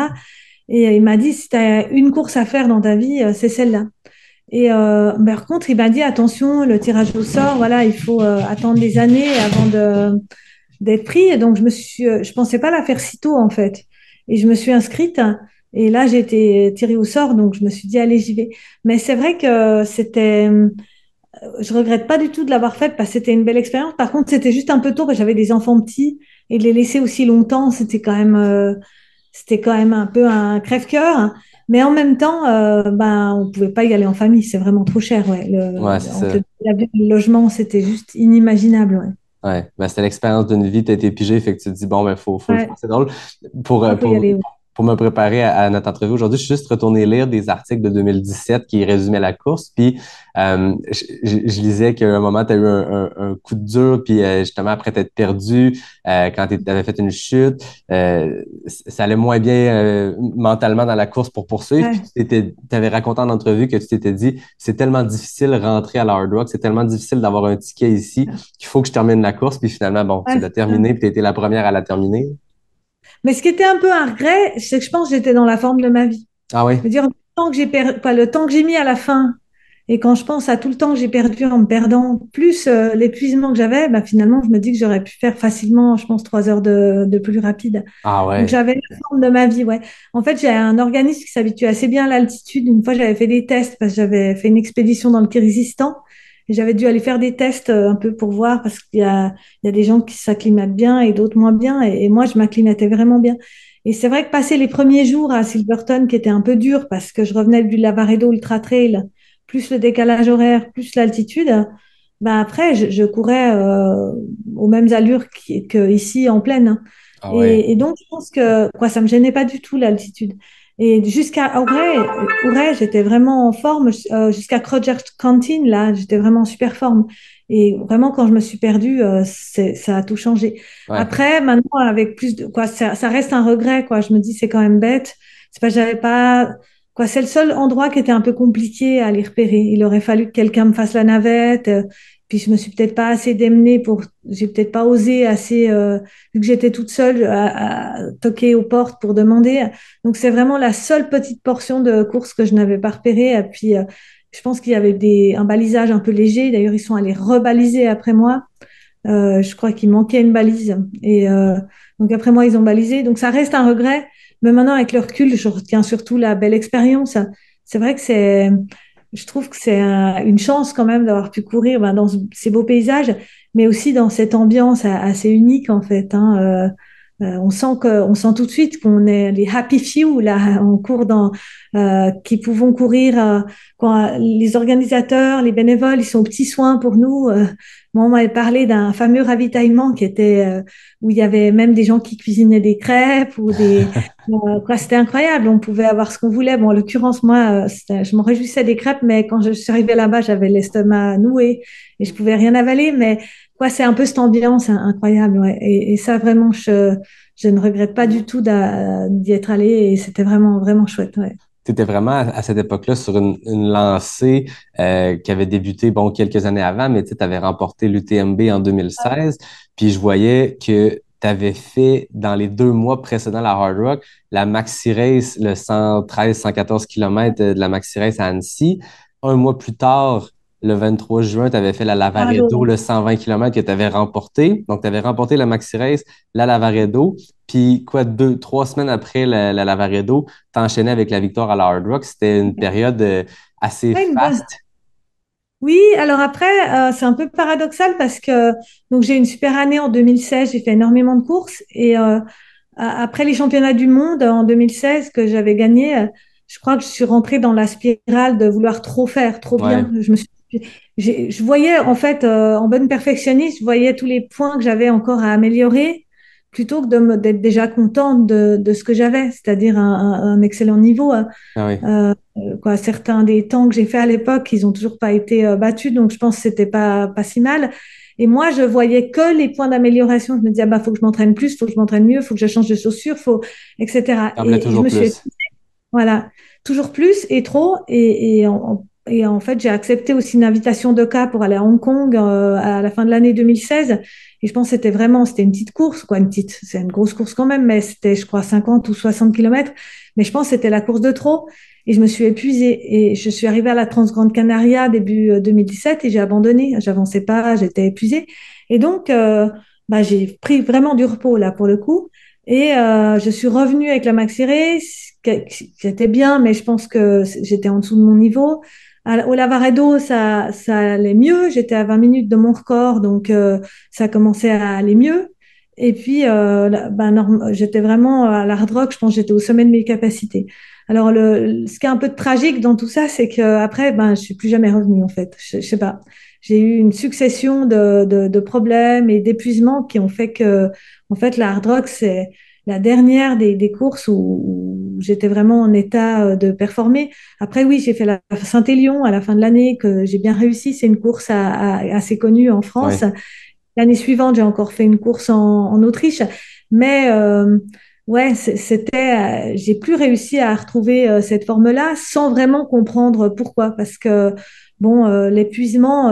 Et il m'a dit si tu as une course à faire dans ta vie, c'est celle-là. Et par contre, il m'a dit attention, le tirage au sort, voilà, il faut attendre des années avant d'être pris. Et donc, je pensais pas la faire si tôt, en fait. Et je me suis inscrite. Et là, j'ai été tirée au sort. Donc, je me suis dit, allez, j'y vais. Mais c'est vrai que je regrette pas du tout de l'avoir faite parce que c'était une belle expérience. Par contre, c'était juste un peu tôt parce que j'avais des enfants petits et de les laisser aussi longtemps, c'était quand même un peu un crève-cœur. Mais en même temps, ben, on pouvait pas y aller en famille. C'est vraiment trop cher, ouais. Ouais, c'est Entre ça. le logement, c'était juste inimaginable, ouais. Ouais, ben, c'était l'expérience d'une vie, tu as été pigé, fait que tu te dis, bon, ben, faut le faire. Ouais, C'est drôle. Pour, il faut y aller. Ouais. pour me préparer à notre entrevue aujourd'hui, je suis juste retourné lire des articles de 2017 qui résumaient la course. Puis, je lisais qu'à un moment, tu as eu un coup de dur, puis justement, après t'être perdu, quand tu avais fait une chute, ça allait moins bien mentalement dans la course pour poursuivre. Puis, Ouais. tu avais raconté en entrevue que tu t'étais dit, c'est tellement difficile de rentrer à la Hard Rock, c'est tellement difficile d'avoir un ticket ici qu'il faut que je termine la course. Puis finalement, bon, tu Ouais, l'as c'est ça. terminé, puis tu as été la première à la terminer. Mais ce qui était un peu un regret, c'est que je pense que j'étais dans la forme de ma vie. Ah oui? Je veux dire, le temps que j'ai mis à la fin, et quand je pense à tout le temps que j'ai perdu en me perdant, plus l'épuisement que j'avais, bah, finalement, je me dis que j'aurais pu faire facilement, je pense, 3 heures de plus rapide. Ah Donc, ouais. j'avais la forme de ma vie, ouais. En fait, j'ai un organisme qui s'habitue assez bien à l'altitude. Une fois, j'avais fait des tests parce que j'avais fait une expédition dans le Kyrgyzstan. Et j'avais dû aller faire des tests un peu pour voir parce qu'il y a des gens qui s'acclimatent bien et d'autres moins bien. Et moi, je m'acclimatais vraiment bien. Et c'est vrai que passer les premiers jours à Silverton, qui était un peu dur parce que je revenais du Lavaredo Ultra Trail, plus le décalage horaire, plus l'altitude, ben après, je courais aux mêmes allures que ici en plaine, hein. Ah ouais. Et donc, je pense que quoi, ça me gênait pas du tout l'altitude. Et jusqu'à Auray, j'étais vraiment en forme. Jusqu'à Crogert Canteen, là, j'étais vraiment en super forme. Et vraiment, quand je me suis perdue, ça a tout changé. Ouais. Après, maintenant, avec plus de quoi, ça reste un regret, quoi. Je me dis, c'est quand même bête. C'est pas, j'avais pas, quoi, c'est le seul endroit qui était un peu compliqué à aller repérer. Il aurait fallu que quelqu'un me fasse la navette. Puis je me suis peut-être pas assez démenée j'ai peut-être pas osé assez, vu que j'étais toute seule à toquer aux portes pour demander. Donc c'est vraiment la seule petite portion de course que je n'avais pas repérée. Et puis je pense qu'il y avait un balisage un peu léger. D'ailleurs, ils sont allés rebaliser après moi. Je crois qu'il manquait une balise. Et donc après moi, ils ont balisé. Donc ça reste un regret. Mais maintenant, avec le recul, je retiens surtout la belle expérience. C'est vrai que je trouve que c'est une chance quand même d'avoir pu courir dans ces beaux paysages, mais aussi dans cette ambiance assez unique en fait, hein. on sent tout de suite qu'on est les happy few là, on court qui pouvons courir quand les organisateurs, les bénévoles, ils sont aux petits soins pour nous. Moi, on m'avait parlé d'un fameux ravitaillement qui était où il y avait même des gens qui cuisinaient des crêpes ou c'était incroyable. On pouvait avoir ce qu'on voulait. Bon, en l'occurrence, moi, je me réjouissais des crêpes, mais quand je suis arrivée là-bas, j'avais l'estomac noué et je pouvais rien avaler. Mais c'est un peu cette ambiance incroyable. Ouais. Et ça, vraiment, je ne regrette pas du tout d'y être allée et c'était vraiment, vraiment chouette. Ouais. Tu étais vraiment à cette époque-là sur une lancée qui avait débuté quelques années avant, mais tu avais remporté l'UTMB en 2016. Puis je voyais que tu avais fait dans les 2 mois précédents la Hard Rock, la Maxi Race, le 113-114 km de la Maxi Race à Annecy. 1 mois plus tard, le 23 juin, tu avais fait la Lavaredo, le 120 km que tu avais remporté. Donc, tu avais remporté la Maxi Race, la Lavaredo. Puis, 2-3 semaines après la Lavaredo, tu enchaînais avec la victoire à la Hard Rock. C'était une période assez faste. Oui, alors après, c'est un peu paradoxal parce que donc j'ai eu une super année en 2016, j'ai fait énormément de courses et après les championnats du monde en 2016 que j'avais gagné, je crois que je suis rentrée dans la spirale de vouloir trop faire, trop bien. Je voyais en fait en bonne perfectionniste, je voyais tous les points que j'avais encore à améliorer plutôt que d'être déjà contente de ce que j'avais, c'est-à-dire un excellent niveau. Certains des temps que j'ai fait à l'époque, ils ont toujours pas été battus, donc je pense que c'était pas si mal. Et moi, je voyais que les points d'amélioration. Je me disais, faut que je m'entraîne plus, faut que je m'entraîne mieux, faut que je change de chaussures, etc. Et je me suis épuisée. Voilà, toujours plus et trop. Et en fait, j'ai accepté aussi une invitation de cas pour aller à Hong Kong à la fin de l'année 2016. Et je pense que c'était une petite course, c'est une grosse course quand même, mais c'était, je crois, 50 ou 60 kilomètres. Mais je pense que c'était la course de trop. Et je me suis épuisée. Et je suis arrivée à la Transgrande Canaria début 2017 et j'ai abandonné. J'avançais pas, j'étais épuisée. Et donc, j'ai pris vraiment du repos là pour le coup. Et je suis revenue avec la Maxi Race, c'était bien, mais je pense que j'étais en dessous de mon niveau. Au Lavaredo, ça allait mieux. J'étais à 20 minutes de mon record, donc ça commençait à aller mieux. Et puis, j'étais vraiment à la Hard Rock, je pense que j'étais au sommet de mes capacités. Alors, ce qui est un peu tragique dans tout ça, c'est qu'après, je suis plus jamais revenue, en fait. Je sais pas. J'ai eu une succession de problèmes et d'épuisements qui ont fait que, en fait, la Hard Rock, c'est la dernière des courses où j'étais vraiment en état de performer. Après, oui, j'ai fait la Saint-Élion à la fin de l'année que j'ai bien réussi. C'est une course assez connue en France. Ouais. L'année suivante, j'ai encore fait une course en Autriche. Mais j'ai plus réussi à retrouver cette forme-là sans vraiment comprendre pourquoi. Parce que, l'épuisement,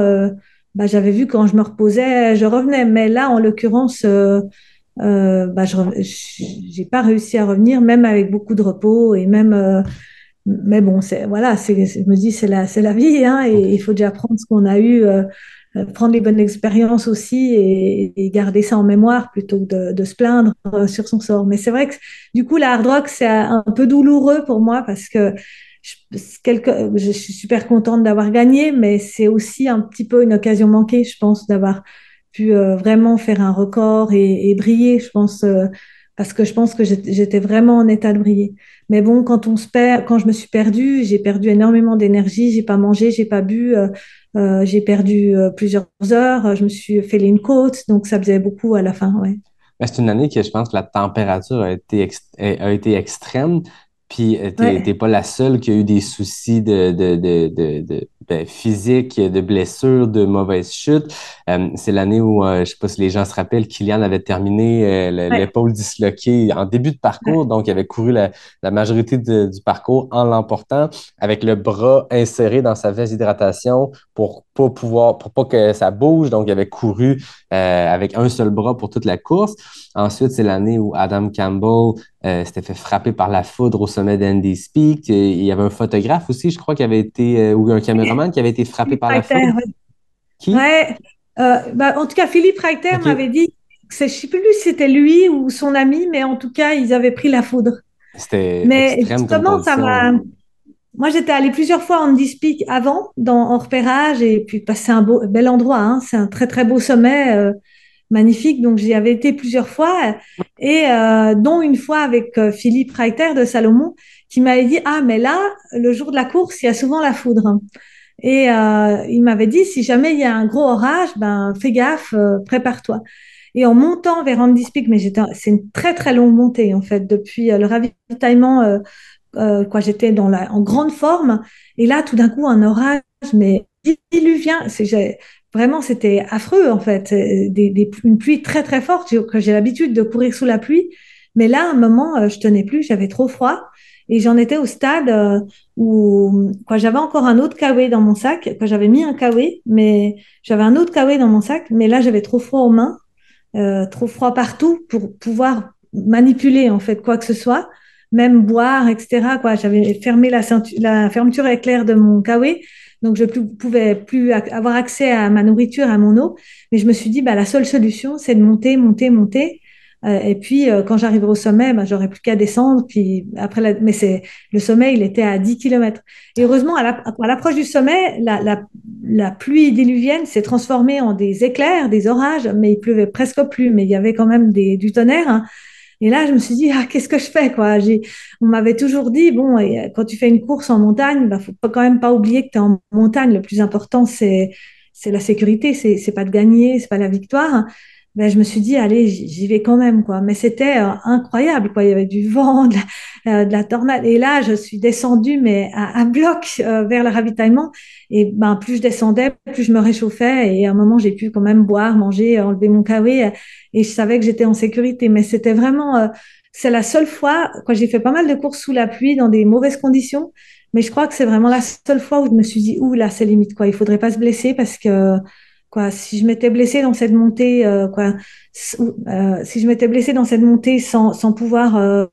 j'avais vu quand je me reposais, je revenais. Mais là, en l'occurrence, j'ai pas réussi à revenir, même avec beaucoup de repos et même. Mais bon, je me dis, c'est la vie, hein, et il faut déjà prendre ce qu'on a eu, prendre les bonnes expériences aussi et garder ça en mémoire plutôt que de se plaindre sur son sort. Mais c'est vrai que du coup, la hard rock, c'est un peu douloureux pour moi parce que je suis super contente d'avoir gagné, mais c'est aussi un petit peu une occasion manquée, je pense, d'avoir pu vraiment faire un record et briller, je pense, parce que je pense que j'étais vraiment en état de briller. Mais bon, quand je me suis perdue, j'ai perdu énormément d'énergie, j'ai pas mangé, j'ai pas bu, j'ai perdu plusieurs heures, je me suis fait une côte, donc ça faisait beaucoup à la fin, ouais. C'est une année que je pense que la température a été extrême. Puis, t'es pas la seule qui a eu des soucis physiques, de blessures, de mauvaises chutes. C'est l'année où, je sais pas si les gens se rappellent, Kylian avait terminé l'épaule disloquée en début de parcours. Donc, il avait couru la majorité du parcours en l'emportant avec le bras inséré dans sa veste d'hydratation pour pas que ça bouge. Donc, il avait couru avec un seul bras pour toute la course. Ensuite, c'est l'année où Adam Campbell s'était fait frapper par la foudre au sommet d'Andy's Peak. Il y avait un photographe aussi, je crois, qui avait été, ou un caméraman qui avait été frappé par la foudre. Ouais. Qui? En tout cas, Philippe Reiter m'avait dit, je ne sais plus si c'était lui ou son ami, mais en tout cas, ils avaient pris la foudre. C'était extrême comme condition. Moi, j'étais allée plusieurs fois en Andy's Peak avant, en repérage, et puis c'est un bel endroit, hein, c'est un très, très beau sommet. magnifique. Donc, j'y avais été plusieurs fois et dont une fois avec Philippe Reiter de Salomon qui m'avait dit, ah, mais là, le jour de la course, il y a souvent la foudre. Et il m'avait dit, si jamais il y a un gros orage, ben fais gaffe, prépare-toi. Et en montant vers Andy's Peak, mais c'est une très très longue montée en fait, depuis le ravitaillement, quoi, j'étais en grande forme. Et là, tout d'un coup, un orage, mais diluvien. Vraiment, c'était affreux en fait. Une pluie très très forte. Que j'ai l'habitude de courir sous la pluie, mais là, à un moment, je tenais plus, j'avais trop froid. Et j'en étais au stade où quoi, j'avais encore un autre kawaii dans mon sac. Quoi, j'avais mis un kawaii, mais j'avais un autre kawaii dans mon sac. Mais là, j'avais trop froid aux mains, trop froid partout pour pouvoir manipuler en fait quoi que ce soit, même boire, etc. Quoi, j'avais fermé la fermeture éclair de mon kawaii, donc je pouvais plus avoir accès à ma nourriture, à mon eau. Mais je me suis dit, bah la seule solution, c'est de monter, monter, monter. Et puis, quand j'arriverai au sommet, ben, j'aurais plus qu'à descendre. Puis après, mais le sommet, il était à 10 kilomètres. Et heureusement, à l'approche du sommet, la pluie diluvienne s'est transformée en des éclairs, des orages, mais il pleuvait presque plus. Mais il y avait quand même du tonnerre, hein. Et là, je me suis dit, ah, qu'est-ce que je fais, quoi? On m'avait toujours dit, bon, quand tu fais une course en montagne, ben, faut quand même pas oublier que tu es en montagne. Le plus important, c'est la sécurité, c'est pas de gagner, c'est pas la victoire. Ben, je me suis dit, allez, j'y vais quand même, quoi. Mais c'était incroyable, quoi. Il y avait du vent, de la tornade. Et là, je suis descendue, mais à bloc vers le ravitaillement. Et ben, plus je descendais, plus je me réchauffais. Et à un moment, j'ai pu quand même boire, manger, enlever mon kawaii. Et je savais que j'étais en sécurité. Mais c'était vraiment, c'est la seule fois, quoi. J'ai fait pas mal de courses sous la pluie, dans des mauvaises conditions. Mais je crois que c'est vraiment la seule fois où je me suis dit, ouh, là, c'est limite, quoi. Il faudrait pas se blesser parce que, quoi, si je m'étais blessée dans cette montée, si je m'étais blessée dans cette montée sans pouvoir,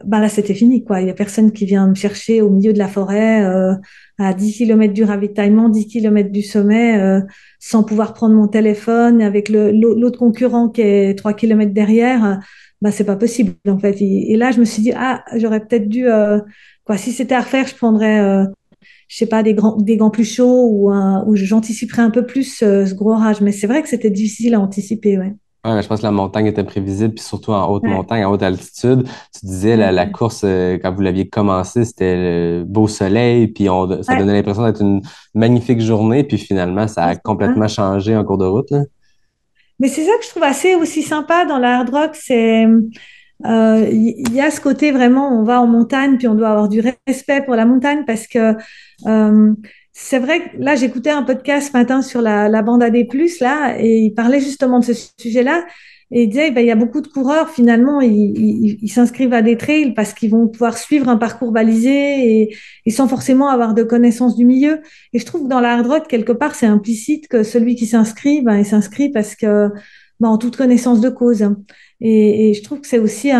ben là c'était fini, quoi. Il y a personne qui vient me chercher au milieu de la forêt, à 10 kilomètres du ravitaillement, 10 kilomètres du sommet, sans pouvoir prendre mon téléphone avec l'autre concurrent qui est 3 kilomètres derrière. Ben c'est pas possible en fait. Et là je me suis dit, ah, j'aurais peut-être dû, quoi, si c'était à refaire, je prendrais je sais pas, des gants plus chauds ou j'anticiperais un peu plus ce gros orage. Mais c'est vrai que c'était difficile à anticiper, ouais. Ouais, mais je pense que la montagne était prévisible, puis surtout en haute Ouais. montagne, en haute altitude. Tu disais, la course, quand vous l'aviez commencé, c'était le beau soleil, puis ça donnait l'impression d'être une magnifique journée, puis finalement, ça a complètement changé en cours de route, là. Mais c'est ça que je trouve assez aussi sympa dans la hard rock, c'est il y a ce côté vraiment, on va en montagne, puis on doit avoir du respect pour la montagne parce que c'est vrai que là, j'écoutais un podcast ce matin sur la bande AD+, là, et il parlait justement de ce sujet-là, et il disait, ben, il y a beaucoup de coureurs, finalement, ils s'inscrivent à des trails parce qu'ils vont pouvoir suivre un parcours balisé et sans forcément avoir de connaissance du milieu. Et je trouve que dans la hard rock, quelque part, c'est implicite que celui qui s'inscrit, ben, il s'inscrit parce que, ben, en toute connaissance de cause. Et je trouve que c'est aussi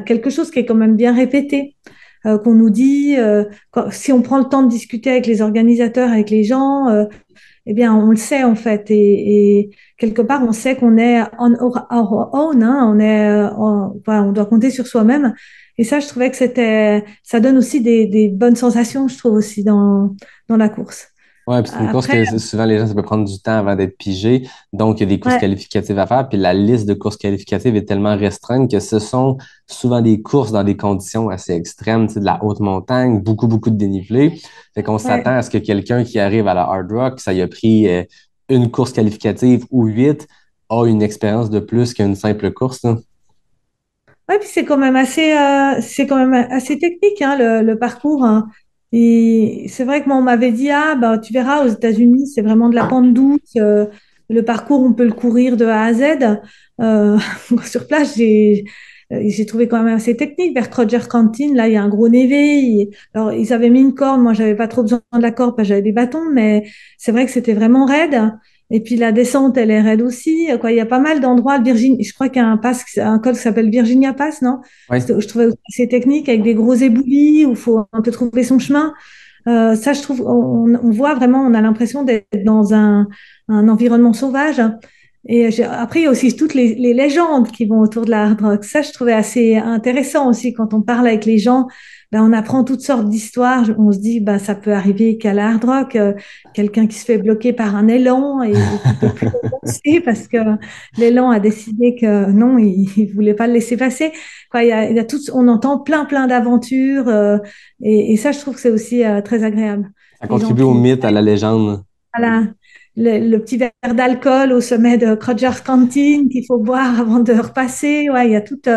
quelque chose qui est quand même bien répété, qu'on nous dit, si on prend le temps de discuter avec les organisateurs, avec les gens, eh bien, on le sait en fait. Et quelque part, on sait qu'on est on our own, hein, on doit compter sur soi-même. Et ça, je trouvais que ça donne aussi des bonnes sensations, je trouve aussi dans la course. Ouais, puis c'est une course que souvent les gens, ça peut prendre du temps avant d'être pigé. Donc, il y a des courses qualificatives à faire. Puis la liste de courses qualificatives est tellement restreinte que ce sont souvent des courses dans des conditions assez extrêmes, tu sais, de la haute montagne, beaucoup, beaucoup de dénivelé. Fait qu'on s'attend à ce que quelqu'un qui arrive à la Hard Rock, ça y a pris une course qualificative ou 8, a une expérience de plus qu'une simple course, là. Ouais, puis c'est quand même assez technique, hein, le parcours, hein. Et c'est vrai que moi, on m'avait dit, ah, bah, tu verras, aux États-Unis, c'est vraiment de la pente douce. Le parcours, on peut le courir de A à Z. Sur place, j'ai trouvé quand même assez technique. Vers Roger Cantin, là, il y a un gros névé. Alors, ils avaient mis une corde. Moi, j'avais pas trop besoin de la corde parce que j'avais des bâtons, mais c'est vrai que c'était vraiment raide. Et puis la descente, elle est raide aussi. Quoi, il y a pas mal d'endroits. Je crois qu'il y a un col qui s'appelle Virginia Pass, non? Oui. Je trouvais assez technique avec des gros éboulis où il faut un peu trouver son chemin. Ça, je trouve, on voit vraiment, on a l'impression d'être dans un environnement sauvage. Et après, il y a aussi toutes les légendes qui vont autour de la hard rock. Ça, je trouvais assez intéressant aussi quand on parle avec les gens. on apprend toutes sortes d'histoires. On se dit, ça peut arriver qu'à la Hard Rock, quelqu'un qui se fait bloquer par un élan et qui peut plus avancer parce que l'élan a décidé que non, il voulait pas le laisser passer. Quoi, il y a on entend plein d'aventures et ça, je trouve que c'est aussi très agréable. Ça contribue au mythe, à la légende. Voilà. Le petit verre d'alcool au sommet de Crogers Canteen qu'il faut boire avant de repasser. Ouais, il y a toutes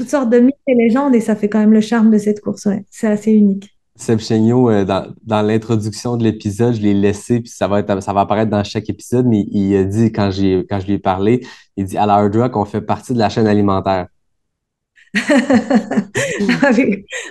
sortes de mythes et légendes et ça fait quand même le charme de cette course. Ouais. C'est assez unique. Seb Chéniaud, dans l'introduction de l'épisode, je l'ai laissé, puis ça va apparaître dans chaque épisode, mais il a dit, quand je lui ai parlé, il dit, à la Hard Rock, on fait partie de la chaîne alimentaire.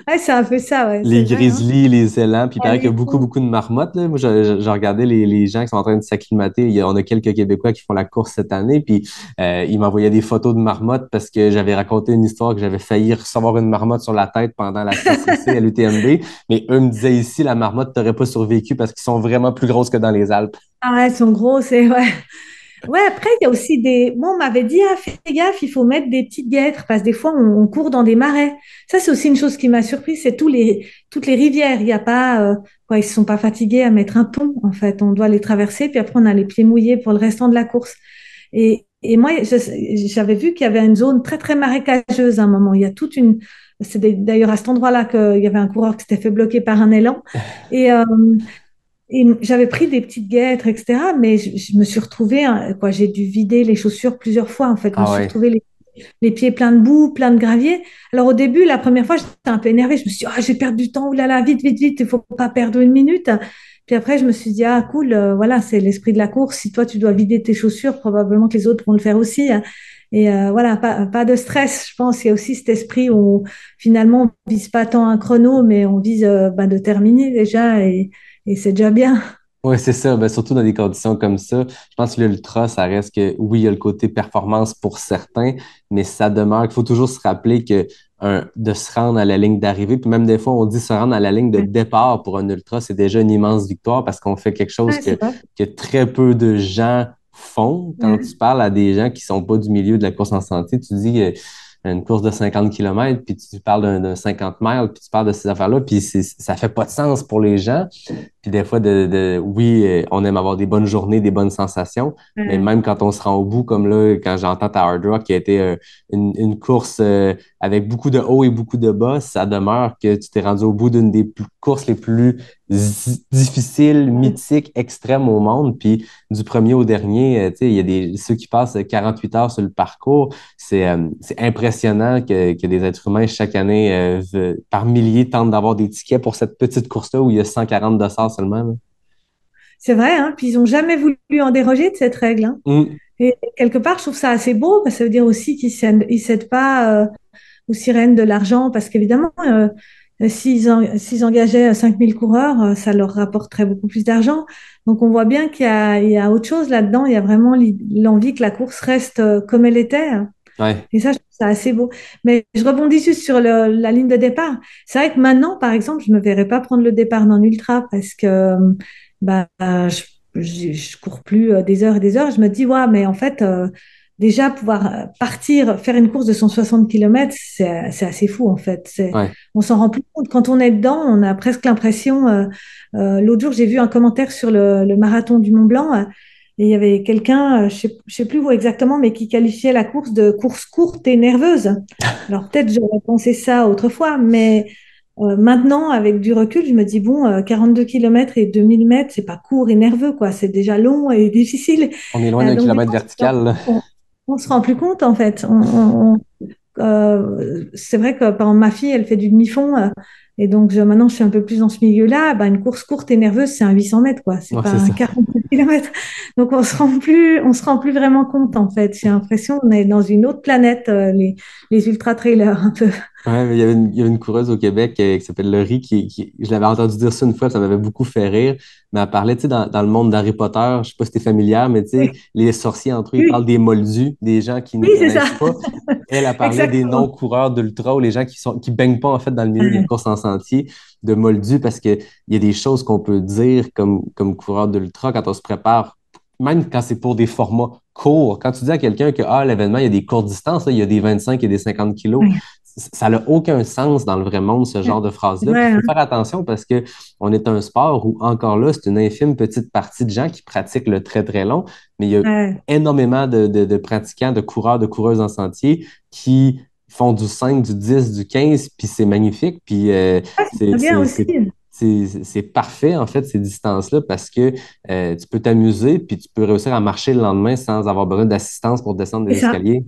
Ouais, c'est un peu ça, ouais. Les C'est vrai, grizzlies, les élans, puis il paraît qu'il y a les beaucoup de marmottes, là. Moi, je regardais les gens qui sont en train de s'acclimater. On a quelques Québécois qui font la course cette année, puis ils m'envoyaient des photos de marmottes parce que j'avais raconté une histoire que j'avais failli recevoir une marmotte sur la tête pendant la CCC à l'UTMB. Mais eux me disaient ici, la marmotte t'aurait pas survécu parce qu'ils sont vraiment plus grosses que dans les Alpes. Ah ouais, elles sont grosses, ouais. Ouais, après, il y a aussi on m'avait dit, fais gaffe, il faut mettre des petites guêtres, parce que des fois, on court dans des marais. Ça, c'est aussi une chose qui m'a surpris, c'est toutes les rivières. Il n'y a pas, ils ne sont pas fatigués à mettre un pont, en fait. On doit les traverser, puis après, on a les pieds mouillés pour le restant de la course. Et moi, j'avais vu qu'il y avait une zone très, très marécageuse à un moment. Il y a c'est d'ailleurs à cet endroit-là qu'il y avait un coureur qui s'était fait bloquer par un élan. Et j'avais pris des petites guêtres, etc. Mais je me suis retrouvée, j'ai dû vider les chaussures plusieurs fois, en fait. Je me suis retrouvée les pieds pleins de boue, pleins de gravier. Alors au début, la première fois, j'étais un peu énervée. Je me suis dit, j'ai perdu du temps, oulala, vite, il ne faut pas perdre une minute. Puis après, je me suis dit, cool, voilà, c'est l'esprit de la course. Si toi, tu dois vider tes chaussures, probablement que les autres vont le faire aussi. Et voilà, pas de stress. Je pense qu'il y a aussi cet esprit où finalement, on ne vise pas tant un chrono, mais on vise de terminer déjà. Et c'est déjà bien. Oui, c'est ça. Ben, surtout dans des conditions comme ça. Je pense que l'ultra, ça reste que, oui, il y a le côté performance pour certains, mais ça demeure qu'il faut toujours se rappeler que de se rendre à la ligne d'arrivée, puis même des fois, on dit se rendre à la ligne de départ pour un ultra, c'est déjà une immense victoire parce qu'on fait quelque chose que très peu de gens font. Quand tu parles à des gens qui sont pas du milieu de la course en santé, tu dis une course de 50 km, puis tu parles d'un 50 miles, puis tu parles de ces affaires-là, puis ça fait pas de sens pour les gens. Puis des fois, oui, on aime avoir des bonnes journées, des bonnes sensations, mais même quand on se rend au bout, comme là, quand j'entends ta Hard Rock, qui a été une course avec beaucoup de hauts et beaucoup de bas, ça demeure que tu t'es rendu au bout d'une des courses les plus difficiles, mythiques, extrêmes au monde. Puis du premier au dernier, tu sais, il y a ceux qui passent 48 heures sur le parcours. C'est impressionnant que des êtres humains, chaque année, par milliers, tentent d'avoir des tickets pour cette petite course-là où il y a 140 dossards seulement. Là. C'est vrai, hein? Puis ils n'ont jamais voulu en déroger de cette règle. Hein? Et quelque part, je trouve ça assez beau, parce que ça veut dire aussi qu'ils ne cèdent pas aux sirènes de l'argent, parce qu'évidemment, s'ils engageaient 5000 coureurs, ça leur rapporterait beaucoup plus d'argent. Donc on voit bien qu'il y a autre chose là-dedans, il y a vraiment l'envie que la course reste comme elle était. Ouais. Et ça, je trouve ça assez beau. Mais je rebondis juste sur la ligne de départ. C'est vrai que maintenant, par exemple, je ne me verrais pas prendre le départ d'un ultra parce que je cours plus des heures et des heures. Je me dis, ouais, mais en fait, déjà, pouvoir partir, faire une course de 160 km, c'est assez fou, en fait. On s'en rend plus compte. Quand on est dedans, on a presque l'impression... l'autre jour, j'ai vu un commentaire sur le marathon du Mont Blanc. Et il y avait quelqu'un, je sais plus où exactement, mais qui qualifiait la course de course courte et nerveuse. Alors peut-être j'aurais pensé ça autrefois, mais maintenant, avec du recul, je me dis, bon, 42 km et 2000 mètres, c'est pas court et nerveux, quoi. C'est déjà long et difficile. On est loin d'un kilomètre vertical. On se rend plus compte, en fait. C'est vrai que par exemple, ma fille, elle fait du demi-fond. Et donc, maintenant, je suis un peu plus dans ce milieu-là. Une course courte et nerveuse, c'est un 800 mètres, quoi. C'est pas un 40 km. Donc, on se rend plus vraiment compte, en fait. J'ai l'impression qu'on est dans une autre planète, les ultra-trailers, un peu. Ouais, mais il y avait une coureuse au Québec qui s'appelle Laurie, je l'avais entendu dire ça une fois, ça m'avait beaucoup fait rire. Mais elle parlait, tu sais, dans le monde d'Harry Potter, je sais pas si t'es familière, mais tu sais, les sorciers entre eux, ils parlent des moldus, des gens qui ne connaissent pas. Elle parlait des non-coureurs d'ultra ou les gens qui baignent pas, en fait, dans le milieu de la course en sentier, de moldus, parce que il y a des choses qu'on peut dire comme coureur d'ultra quand on se prépare, même quand c'est pour des formats courts. Quand tu dis à quelqu'un que l'événement, il y a des courtes distances, là, il y a des 25 et des 50 kilos, ça n'a aucun sens dans le vrai monde, ce genre de phrase-là. Ouais, Il hein. faut faire attention parce que on est un sport où, encore là, c'est une infime petite partie de gens qui pratiquent le très, très long, mais il y a Ouais. énormément de pratiquants, de coureurs, de coureuses en sentier qui font du 5, du 10, du 15, puis c'est magnifique. Puis Ouais, c'est c'est très bien c'est- aussi. c'est- c'est parfait, en fait, ces distances-là, parce que tu peux t'amuser, puis tu peux réussir à marcher le lendemain sans avoir besoin d'assistance pour descendre C'est des ça. escaliers.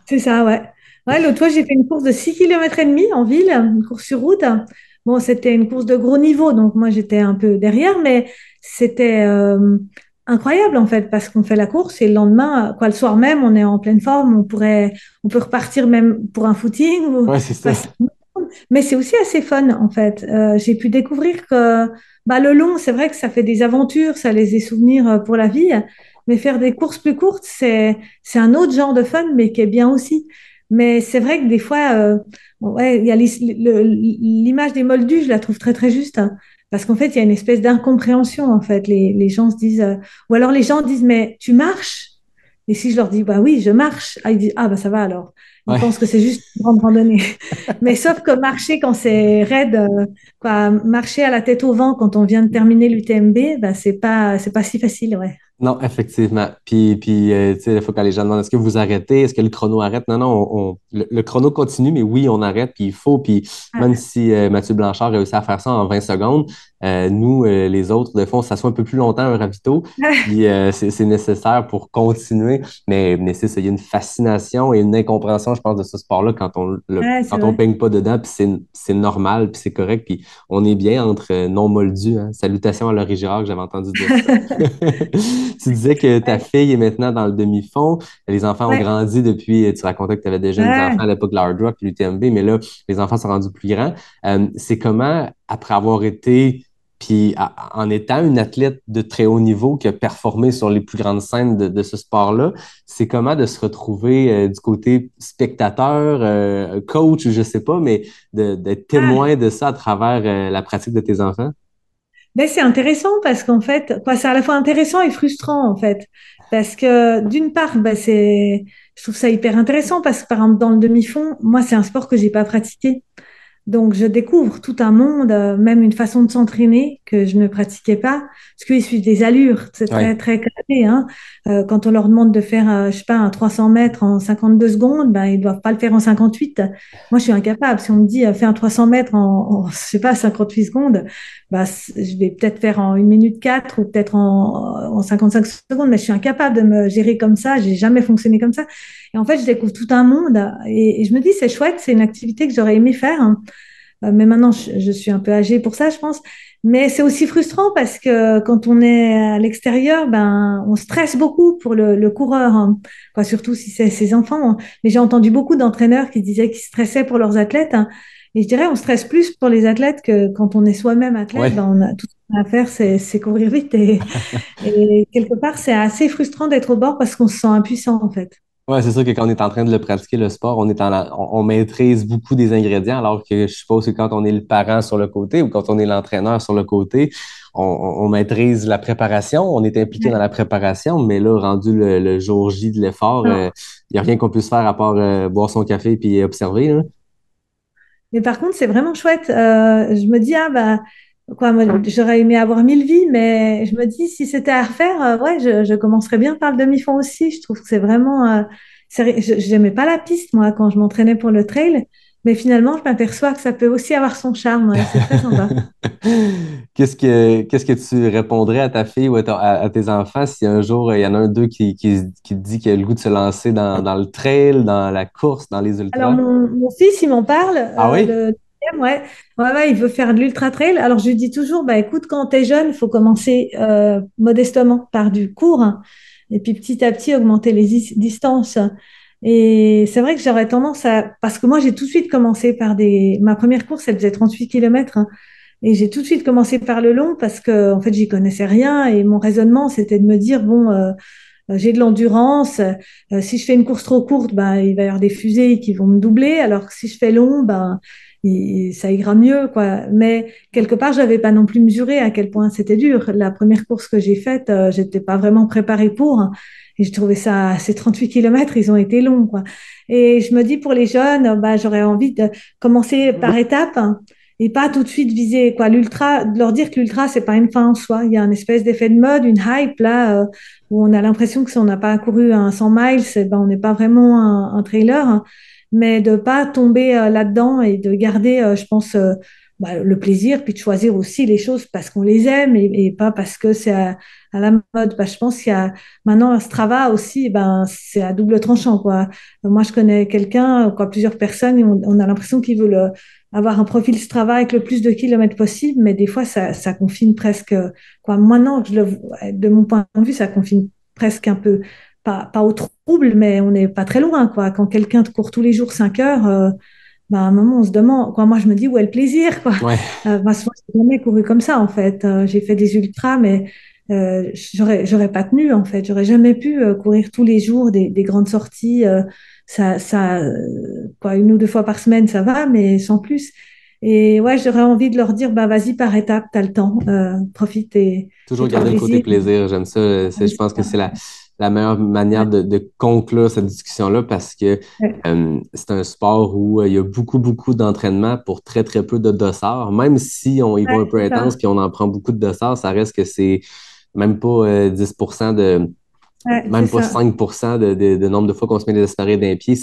C'est ça, ouais. Ouais, l'autre fois, j'ai fait une course de 6,5 km en ville, une course sur route. Bon, c'était une course de gros niveau, donc moi, j'étais un peu derrière, mais c'était incroyable, en fait, parce qu'on fait la course et le lendemain, quoi, le soir même, on est en pleine forme, on peut repartir même pour un footing. Ouais, c'est ça. Enfin, mais c'est aussi assez fun, en fait. J'ai pu découvrir que bah, le long, c'est vrai que ça fait des aventures, ça laisse des souvenirs pour la vie, mais faire des courses plus courtes, c'est un autre genre de fun, mais qui est bien aussi. Mais c'est vrai que des fois, ouais, il y a l'image des moldus, je la trouve très, très juste, hein, parce qu'en fait, il y a une espèce d'incompréhension, en fait. Les gens se disent, ou alors les gens disent, mais tu marches? Et si je leur dis, bah oui, je marche, ah, ils disent, ah, bah ça va alors. Ils Ouais. pensent que c'est juste une grande randonnée. Mais sauf que marcher quand c'est raide, quoi, marcher à la tête au vent quand on vient de terminer l'UTMB, ben c'est pas si facile, ouais. Non, effectivement. Puis tu sais, des fois, quand les gens demandent est-ce que vous arrêtez, est-ce que le chrono arrête? Non, non, le chrono continue, mais oui, on arrête, puis il faut. Puis Ah, même si Mathieu Blanchard réussit à faire ça en 20 secondes, nous, les autres, des fois, on s'assoit un peu plus longtemps à un ravito, puis c'est nécessaire pour continuer. Mais c'est ça, il y a une fascination et une incompréhension, je pense, de ce sport-là ouais, c'est quand on vrai. baigne pas dedans, puis c'est normal, puis c'est correct, puis on est bien entre non moldus. Hein. Salutations à Laurie Girard, que j'avais entendu dire ça. Tu disais que ta Ouais, fille est maintenant dans le demi-fond. Les enfants ont ouais, grandi depuis, tu racontais que tu avais des jeunes enfants ouais. à l'époque de la Hard Rock et l'UTMB, mais là, les enfants sont rendus plus grands. C'est comment, après avoir été, puis en étant une athlète de très haut niveau qui a performé sur les plus grandes scènes de ce sport-là, c'est comment de se retrouver du côté spectateur, coach, je sais pas, mais d'être Ah, témoin de ça à travers la pratique de tes enfants? ben c'est intéressant parce qu'en fait, quoi, c'est à la fois intéressant et frustrant en fait. Parce que d'une part, ben je trouve ça hyper intéressant parce que par exemple dans le demi-fond, moi c'est un sport que j'ai pas pratiqué. Donc, je découvre tout un monde, même une façon de s'entraîner que je ne pratiquais pas, parce qu'ils suivent des allures, c'est Oui. très, très cadré, hein. Quand on leur demande de faire, je sais pas, un 300 mètres en 52 secondes, ben, ils doivent pas le faire en 58. Moi, je suis incapable. Si on me dit, fais un 300 mètres je sais pas, 58 secondes, ben, je vais peut-être faire en 1 minute 4 ou peut-être en 55 secondes, mais je suis incapable de me gérer comme ça. J'ai jamais fonctionné comme ça. Et en fait, je découvre tout un monde et je me dis, c'est chouette, c'est une activité que j'aurais aimé faire, hein. Mais maintenant, je suis un peu âgée pour ça, je pense. Mais c'est aussi frustrant parce que quand on est à l'extérieur, ben, on stresse beaucoup pour le coureur, hein. Quoi, surtout si c'est ses enfants, hein. Mais j'ai entendu beaucoup d'entraîneurs qui disaient qu'ils stressaient pour leurs athlètes, hein. Et je dirais, on stresse plus pour les athlètes que quand on est soi-même athlète, ben, Ouais. on a tout ce qu'on a à faire, c'est courir vite. Et quelque part, c'est assez frustrant d'être au bord parce qu'on se sent impuissant, en fait. Ouais, c'est sûr que quand on est en train de le pratiquer, le sport, on maîtrise beaucoup des ingrédients, alors que je suppose que quand on est le parent sur le côté ou quand on est l'entraîneur sur le côté, on maîtrise la préparation, on est impliqué dans Ouais. la préparation, mais là, rendu le jour J de l'effort, il Non. n'y a rien qu'on puisse faire à part boire son café puis observer, là. Mais par contre, c'est vraiment chouette. Je me dis, ah bah, quoi, moi, j'aurais aimé avoir 1000 vies, mais je me dis, si c'était à refaire, ouais, je commencerais bien par le demi-fond aussi. Je trouve que c'est vraiment. J'aimais pas la piste, moi, quand je m'entraînais pour le trail, mais finalement, je m'aperçois que ça peut aussi avoir son charme, ouais, c'est très sympa. Qu'est-ce que tu répondrais à ta fille ou à tes enfants si un jour il y en a un d'eux qui te dit qu'il a le goût de se lancer dans le trail, dans la course, dans les Alors, ultras? mon fils, il m'en parle, Ah oui? le deuxième, ouais. Ouais, ouais, il veut faire de l'ultra trail. Alors, je lui dis toujours, bah, écoute, quand tu es jeune, il faut commencer modestement par du court, hein, et puis petit à petit augmenter les distances. Et c'est vrai que j'aurais tendance à... Parce que moi, j'ai tout de suite commencé par des... Ma première course, elle faisait 38 km, hein, et j'ai tout de suite commencé par le long parce que, en fait, j'y connaissais rien. Et mon raisonnement, c'était de me dire, bon, j'ai de l'endurance. Si je fais une course trop courte, ben, il va y avoir des fusées qui vont me doubler. Alors que si je fais long, ben, ça ira mieux, quoi. Mais quelque part, j'avais pas non plus mesuré à quel point c'était dur. La première course que j'ai faite, j'étais pas vraiment préparée pour. Et je trouvais ça, ces 38 kilomètres, ils ont été longs, quoi. Et je me dis, pour les jeunes, bah, j'aurais envie de commencer par étapes, hein, et pas tout de suite viser, quoi. L'ultra, de leur dire que l'ultra, c'est pas une fin en soi. Il y a une espèce d'effet de mode, une hype, là, où on a l'impression que si on n'a pas couru un 100 miles, eh ben, on n'est pas vraiment un trailer, hein. Mais de pas tomber là-dedans et de garder, je pense, bah, le plaisir, puis de choisir aussi les choses parce qu'on les aime et pas parce que c'est à la mode. Bah, je pense qu'il y a maintenant Strava aussi, ben, c'est à double tranchant, quoi. Moi, je connais quelqu'un, quoi, plusieurs personnes, et on a l'impression qu'ils veulent avoir un profil Strava avec le plus de kilomètres possible, mais des fois, ça confine presque, quoi. Maintenant, de mon point de vue, ça confine presque un peu, pas au trouble, mais on n'est pas très loin, quoi. Quand quelqu'un te court tous les jours 5 heures, bah, à un moment, on se demande, quoi. Moi, je me dis, où est le plaisir, quoi. Ouais. Moi, je n'ai jamais couru comme ça, en fait. J'ai fait des ultras, mais j'aurais pas tenu, en fait. J'aurais jamais pu courir tous les jours des grandes sorties. Quoi, une ou deux fois par semaine, ça va, mais sans plus. Et ouais, j'aurais envie de leur dire, bah, vas-y par étapes, t'as le temps, profite et Toujours fais-toi garder le côté plaisir. plaisir, j'aime ça. Je pense que c'est la meilleure manière de conclure cette discussion-là parce que Ouais, c'est un sport où il y a beaucoup, beaucoup d'entraînement pour très, très peu de dossards. Même si ils vont un peu c'est ça. intense puis on en prend beaucoup de dossards, ça reste que c'est même pas 10% Ouais, c'est même pas ça. 5% de nombre de fois qu'on se met des espadrilles d'un pied.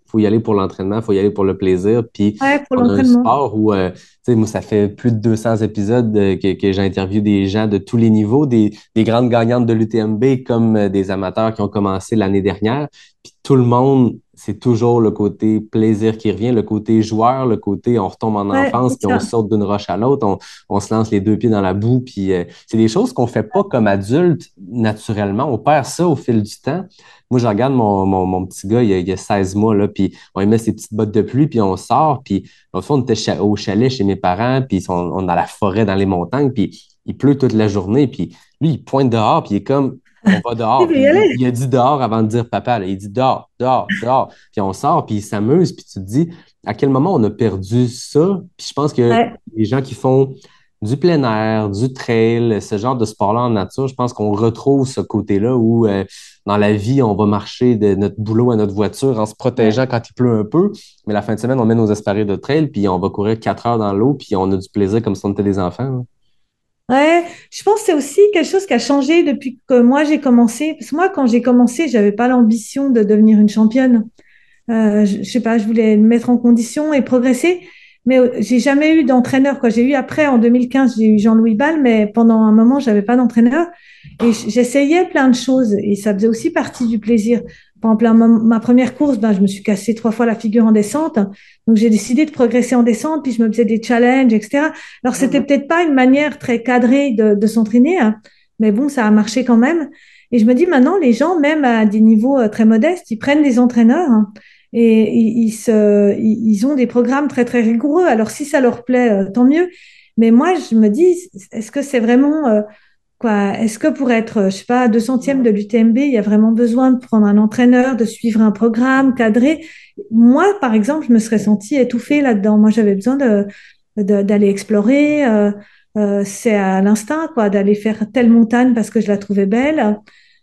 Faut y aller pour l'entraînement, faut y aller pour le plaisir. Puis Ouais, pour on a un l'entraînement. sport où, tu sais, moi, ça fait plus de 200 épisodes que j'interviewe des gens de tous les niveaux, des grandes gagnantes de l'UTMB comme des amateurs qui ont commencé l'année dernière. Puis tout le monde, c'est toujours le côté plaisir qui revient, le côté joueur, le côté on retombe en Ouais, enfance, c'est puis on ça. saute d'une roche à l'autre, on se lance les deux pieds dans la boue. Puis c'est des choses qu'on fait pas comme adulte naturellement. On perd ça au fil du temps. Moi, je regarde mon petit gars, il a 16 mois, là, puis on lui met ses petites bottes de pluie, puis on sort, puis l'autre fois, on était au chalet chez mes parents, puis on est dans la forêt, dans les montagnes, puis il pleut toute la journée, puis lui, il pointe dehors, puis il est comme, on va Il dehors, veut puis y aller. il a dit dehors avant de dire papa, là. Il dit dehors, dehors, dehors, puis on sort, puis il s'amuse, puis tu te dis, à quel moment on a perdu ça? Puis je pense que Ouais, les gens qui font du plein air, du trail, ce genre de sport-là en nature, je pense qu'on retrouve ce côté-là où dans la vie, on va marcher de notre boulot à notre voiture en se protégeant ouais. quand il pleut un peu, mais la fin de semaine, on met nos espadrilles de trail, puis on va courir 4 heures dans l'eau, puis on a du plaisir comme si on était des enfants, hein. Ouais, je pense que c'est aussi quelque chose qui a changé depuis que moi j'ai commencé. Parce que moi, quand j'ai commencé, j'avais pas l'ambition de devenir une championne. Je sais pas, je voulais me mettre en condition et progresser, mais j'ai jamais eu d'entraîneur, quoi. J'ai eu après, en 2015, j'ai eu Jean-Louis Ball, mais pendant un moment, j'avais pas d'entraîneur et j'essayais plein de choses et ça faisait aussi partie du plaisir. Par exemple, ma première course, ben, je me suis cassé 3 fois la figure en descente, donc j'ai décidé de progresser en descente, puis je me faisais des challenges, etc. Alors, c'était peut-être pas une manière très cadrée de s'entraîner, hein, mais bon, ça a marché quand même. Et je me dis maintenant, les gens, même à des niveaux très modestes, ils prennent des entraîneurs, hein, et ils ont des programmes très, très rigoureux. Alors, si ça leur plaît, tant mieux. Mais moi, je me dis, est-ce que c'est vraiment, quoi, est-ce que pour être, je sais pas, 200e de l'UTMB, il y a vraiment besoin de prendre un entraîneur, de suivre un programme cadré? Moi, par exemple, je me serais sentie étouffée là-dedans. Moi, j'avais besoin d'aller explorer. C'est à l'instinct, quoi, d'aller faire telle montagne parce que je la trouvais belle.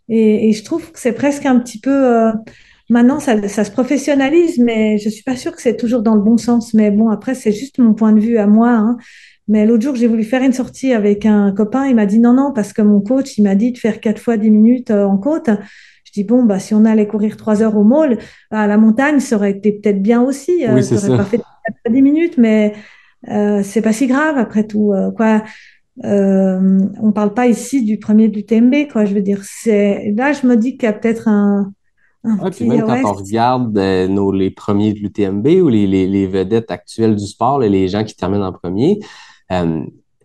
Et je trouve que c'est presque un petit peu, maintenant, ça se professionnalise, mais je suis pas sûre que c'est toujours dans le bon sens. Mais bon, après, c'est juste mon point de vue à moi, hein. Mais l'autre jour, j'ai voulu faire une sortie avec un copain. Il m'a dit non, non, parce que mon coach, il m'a dit de faire 4 fois 10 minutes en côte. Je dis bon, bah, si on allait courir 3 heures au môle, à la montagne, ça aurait été peut-être bien aussi. Oui, c'est T'aurais ça. pas fait 4 fois 10 minutes, mais c'est pas si grave après tout. Quoi. On parle pas ici du premier du TMB, quoi. Je veux dire, c'est là, je me dis qu'il y a peut-être un Ouais, puis petit même quand ouais, on regarde les premiers de l'UTMB ou les vedettes actuelles du sport, là, les gens qui terminent en premier, euh,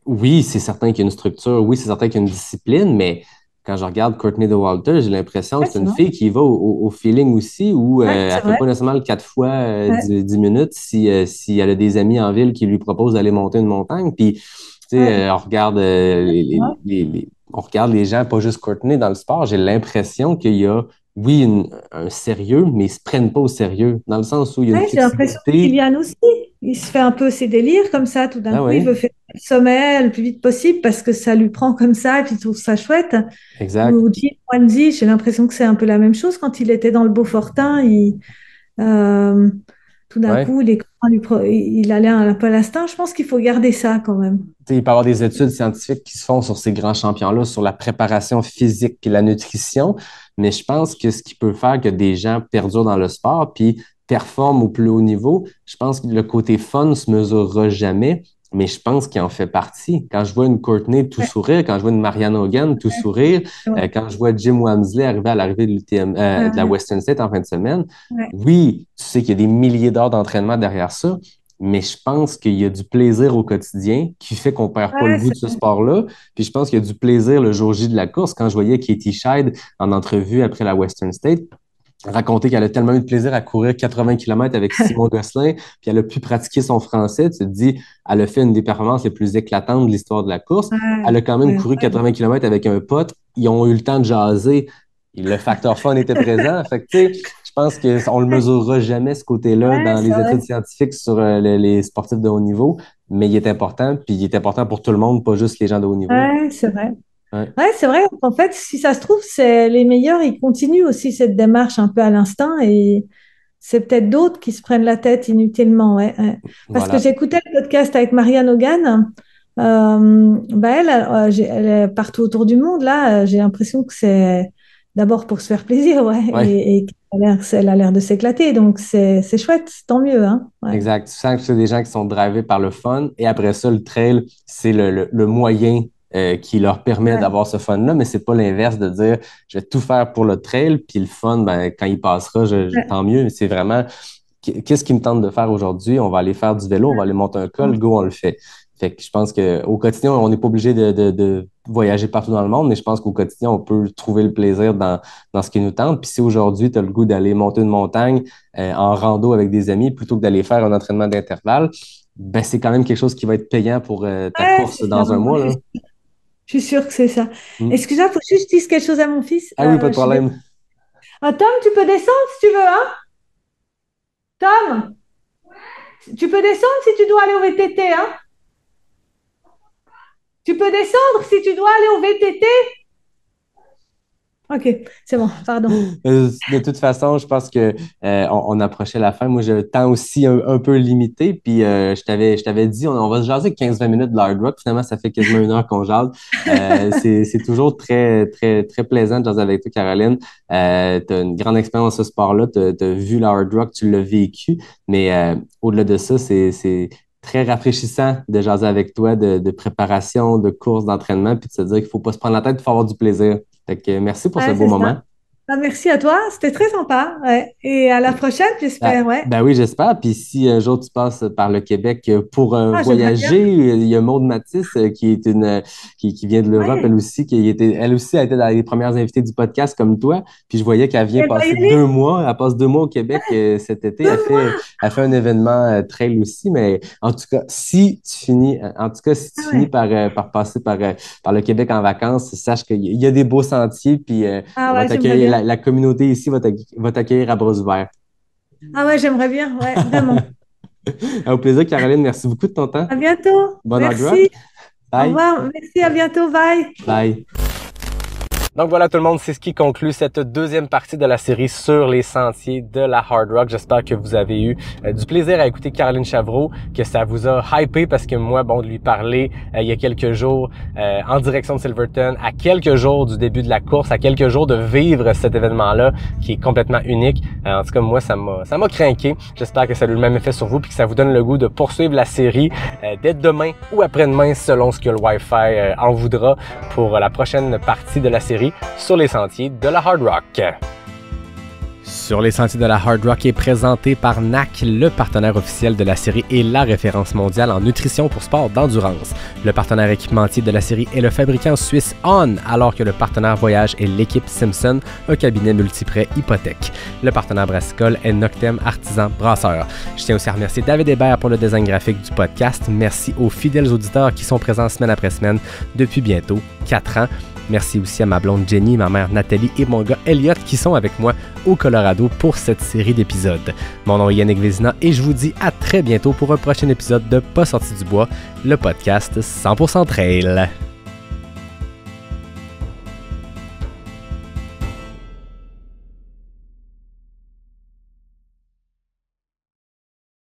oui, c'est certain qu'il y a une structure, oui, c'est certain qu'il y a une discipline, mais quand je regarde Courtney Dauwalter, j'ai l'impression que c'est c'est une vrai. fille qui va au feeling aussi, où Ouais, c'est elle fait vrai. pas nécessairement le 4 fois Ouais, 10 minutes si elle a des amis en ville qui lui proposent d'aller monter une montagne. Puis, tu sais, ouais, on regarde ouais. on regarde les gens, pas juste Courtney dans le sport, j'ai l'impression qu'il y a oui, un sérieux, mais ils se prennent pas au sérieux, dans le sens où il y a une Ouais, j'ai l'impression que flexibilité. Kylian aussi. il se fait un peu ses délires comme ça. Tout d'un coup, oui. il veut faire le sommet le plus vite possible parce que ça lui prend comme ça et puis il trouve ça chouette. Exact. Ou Jim Wanzi, j'ai l'impression que c'est un peu la même chose. Quand il était dans le Beaufortin, tout d'un coup, il allait un peu à l'instinct. Je pense qu'il faut garder ça quand même. Il peut y avoir des études scientifiques qui se font sur ces grands champions-là, sur la préparation physique et la nutrition, mais je pense que ce qui peut faire que des gens perdurent dans le sport puis performent au plus haut niveau, je pense que le côté fun ne se mesurera jamais, mais je pense qu'il en fait partie. Quand je vois une Courtney tout sourire, quand je vois une Marianne Hogan tout sourire, quand je vois Jim Wamsley arriver à l'arrivée de l'UTM, de la Western State en fin de semaine, oui, tu sais qu'il y a des milliers d'heures d'entraînement derrière ça, mais je pense qu'il y a du plaisir au quotidien qui fait qu'on perd pas le goût de ce sport-là. Puis je pense qu'il y a du plaisir le jour J de la course. Quand je voyais Katie Scheid en entrevue après la Western State, raconter qu'elle a tellement eu de plaisir à courir 80 km avec Simon Gosselin, puis elle a pu pratiquer son français, tu te dis, elle a fait une des performances les plus éclatantes de l'histoire de la course. Elle a quand même couru 80 km avec un pote. Ils ont eu le temps de jaser. Le facteur fun était présent. Fait que, tu sais, je pense qu'on ne le mesurera jamais, ce côté-là, dans les études scientifiques sur les sportifs de haut niveau, mais il est important, puis il est important pour tout le monde, pas juste les gens de haut niveau. Oui, c'est vrai. Ouais, c'est vrai. En fait, si ça se trouve, c'est les meilleurs, ils continuent aussi cette démarche un peu à l'instinct et c'est peut-être d'autres qui se prennent la tête inutilement. Parce que j'écoutais le podcast avec Marianne Hogan. Elle est partout autour du monde. Là, j'ai l'impression que c'est d'abord pour se faire plaisir, et elle a l'air de s'éclater. Donc, c'est chouette, tant mieux. Exact. Tu sens que c'est des gens qui sont drivés par le fun. Et après ça, le trail, c'est le moyen qui leur permet d'avoir ce fun-là, mais c'est pas l'inverse de dire je vais tout faire pour le trail, puis le fun, quand il passera, tant mieux. C'est vraiment qu'est-ce qui me tente de faire aujourd'hui? On va aller faire du vélo, on va aller monter un col, go, on le fait. Fait que je pense qu'au quotidien, on n'est pas obligé de voyager partout dans le monde, mais je pense qu'au quotidien, on peut trouver le plaisir dans ce qui nous tente. Puis si aujourd'hui, tu as le goût d'aller monter une montagne en rando avec des amis plutôt que d'aller faire un entraînement d'intervalle, c'est quand même quelque chose qui va être payant pour ta course dans un mois, là. Je suis sûre que c'est ça. Excuse-moi, il faut juste dire quelque chose à mon fils. Ah oui, pas de problème. Tom, tu peux descendre si tu veux, hein? Tom, tu peux descendre si tu dois aller au VTT, hein? Tu peux descendre si tu dois aller au VTT? OK, c'est bon, pardon. De toute façon, je pense que on approchait la fin. Moi, j'ai le temps aussi un peu limité. Puis je t'avais dit, on va se jaser 15-20 minutes de l'hard rock. Finalement, ça fait quasiment 1 heure qu'on jase. C'est toujours très, très, très plaisant de jaser avec toi, Caroline. Tu as une grande expérience dans ce sport-là. Tu as vu l'hard rock, tu l'as vécu. Mais au-delà de ça, c'est très rafraîchissant de jaser avec toi de préparation, de course, d'entraînement, puis de se dire qu'il ne faut pas se prendre la tête, il faut avoir du plaisir. Fait que merci pour ce beau moment. Merci à toi, c'était très sympa. Et à la prochaine, j'espère. Ben oui, j'espère. Puis si un jour tu passes par le Québec pour voyager, il y a Maude Matisse qui est qui vient de l'Europe, elle aussi, elle aussi a été dans les premières invitées du podcast comme toi. Puis je voyais qu'elle vient passer 2 mois. Elle passe 2 mois au Québec cet été. Elle fait un événement trail aussi. Mais en tout cas, si tu finis par passer par le Québec en vacances, sache qu'il y a des beaux sentiers. Puis on va t'accueillir. La communauté ici va t'accueillir à bras ouverts. Ah ouais, j'aimerais bien, vraiment. Au plaisir, Caroline. Merci beaucoup de ton temps. À bientôt. Bonne hard rock. Bye. Au revoir. Merci, à bientôt. Bye. Bye. Donc voilà tout le monde, c'est ce qui conclut cette deuxième partie de la série sur les sentiers de la hard rock. J'espère que vous avez eu du plaisir à écouter Caroline Chavreau, que ça vous a hypé parce que moi, de lui parler il y a quelques jours en direction de Silverton, à quelques jours du début de la course, à quelques jours de vivre cet événement-là qui est complètement unique. En tout cas, moi, ça m'a craqué. J'espère que ça a eu le même effet sur vous puis que ça vous donne le goût de poursuivre la série dès demain ou après-demain selon ce que le Wi-Fi en voudra pour la prochaine partie de la série sur les sentiers de la hard rock. Sur les sentiers de la hard rock est présenté par NAC, le partenaire officiel de la série et la référence mondiale en nutrition pour sport d'endurance. Le partenaire équipementier de la série est le fabricant suisse On, alors que le partenaire voyage est l'équipe Simpson, un cabinet multiprêt hypothèque. Le partenaire brassicole est Noctem Artisan Brasseur. Je tiens aussi à remercier David Hébert pour le design graphique du podcast. Merci aux fidèles auditeurs qui sont présents semaine après semaine depuis bientôt 4 ans. Merci aussi à ma blonde Jenny, ma mère Nathalie et mon gars Elliot qui sont avec moi au Colorado pour cette série d'épisodes. Mon nom est Yannick Vézina et je vous dis à très bientôt pour un prochain épisode de Pas sorti du bois, le podcast 100% trail.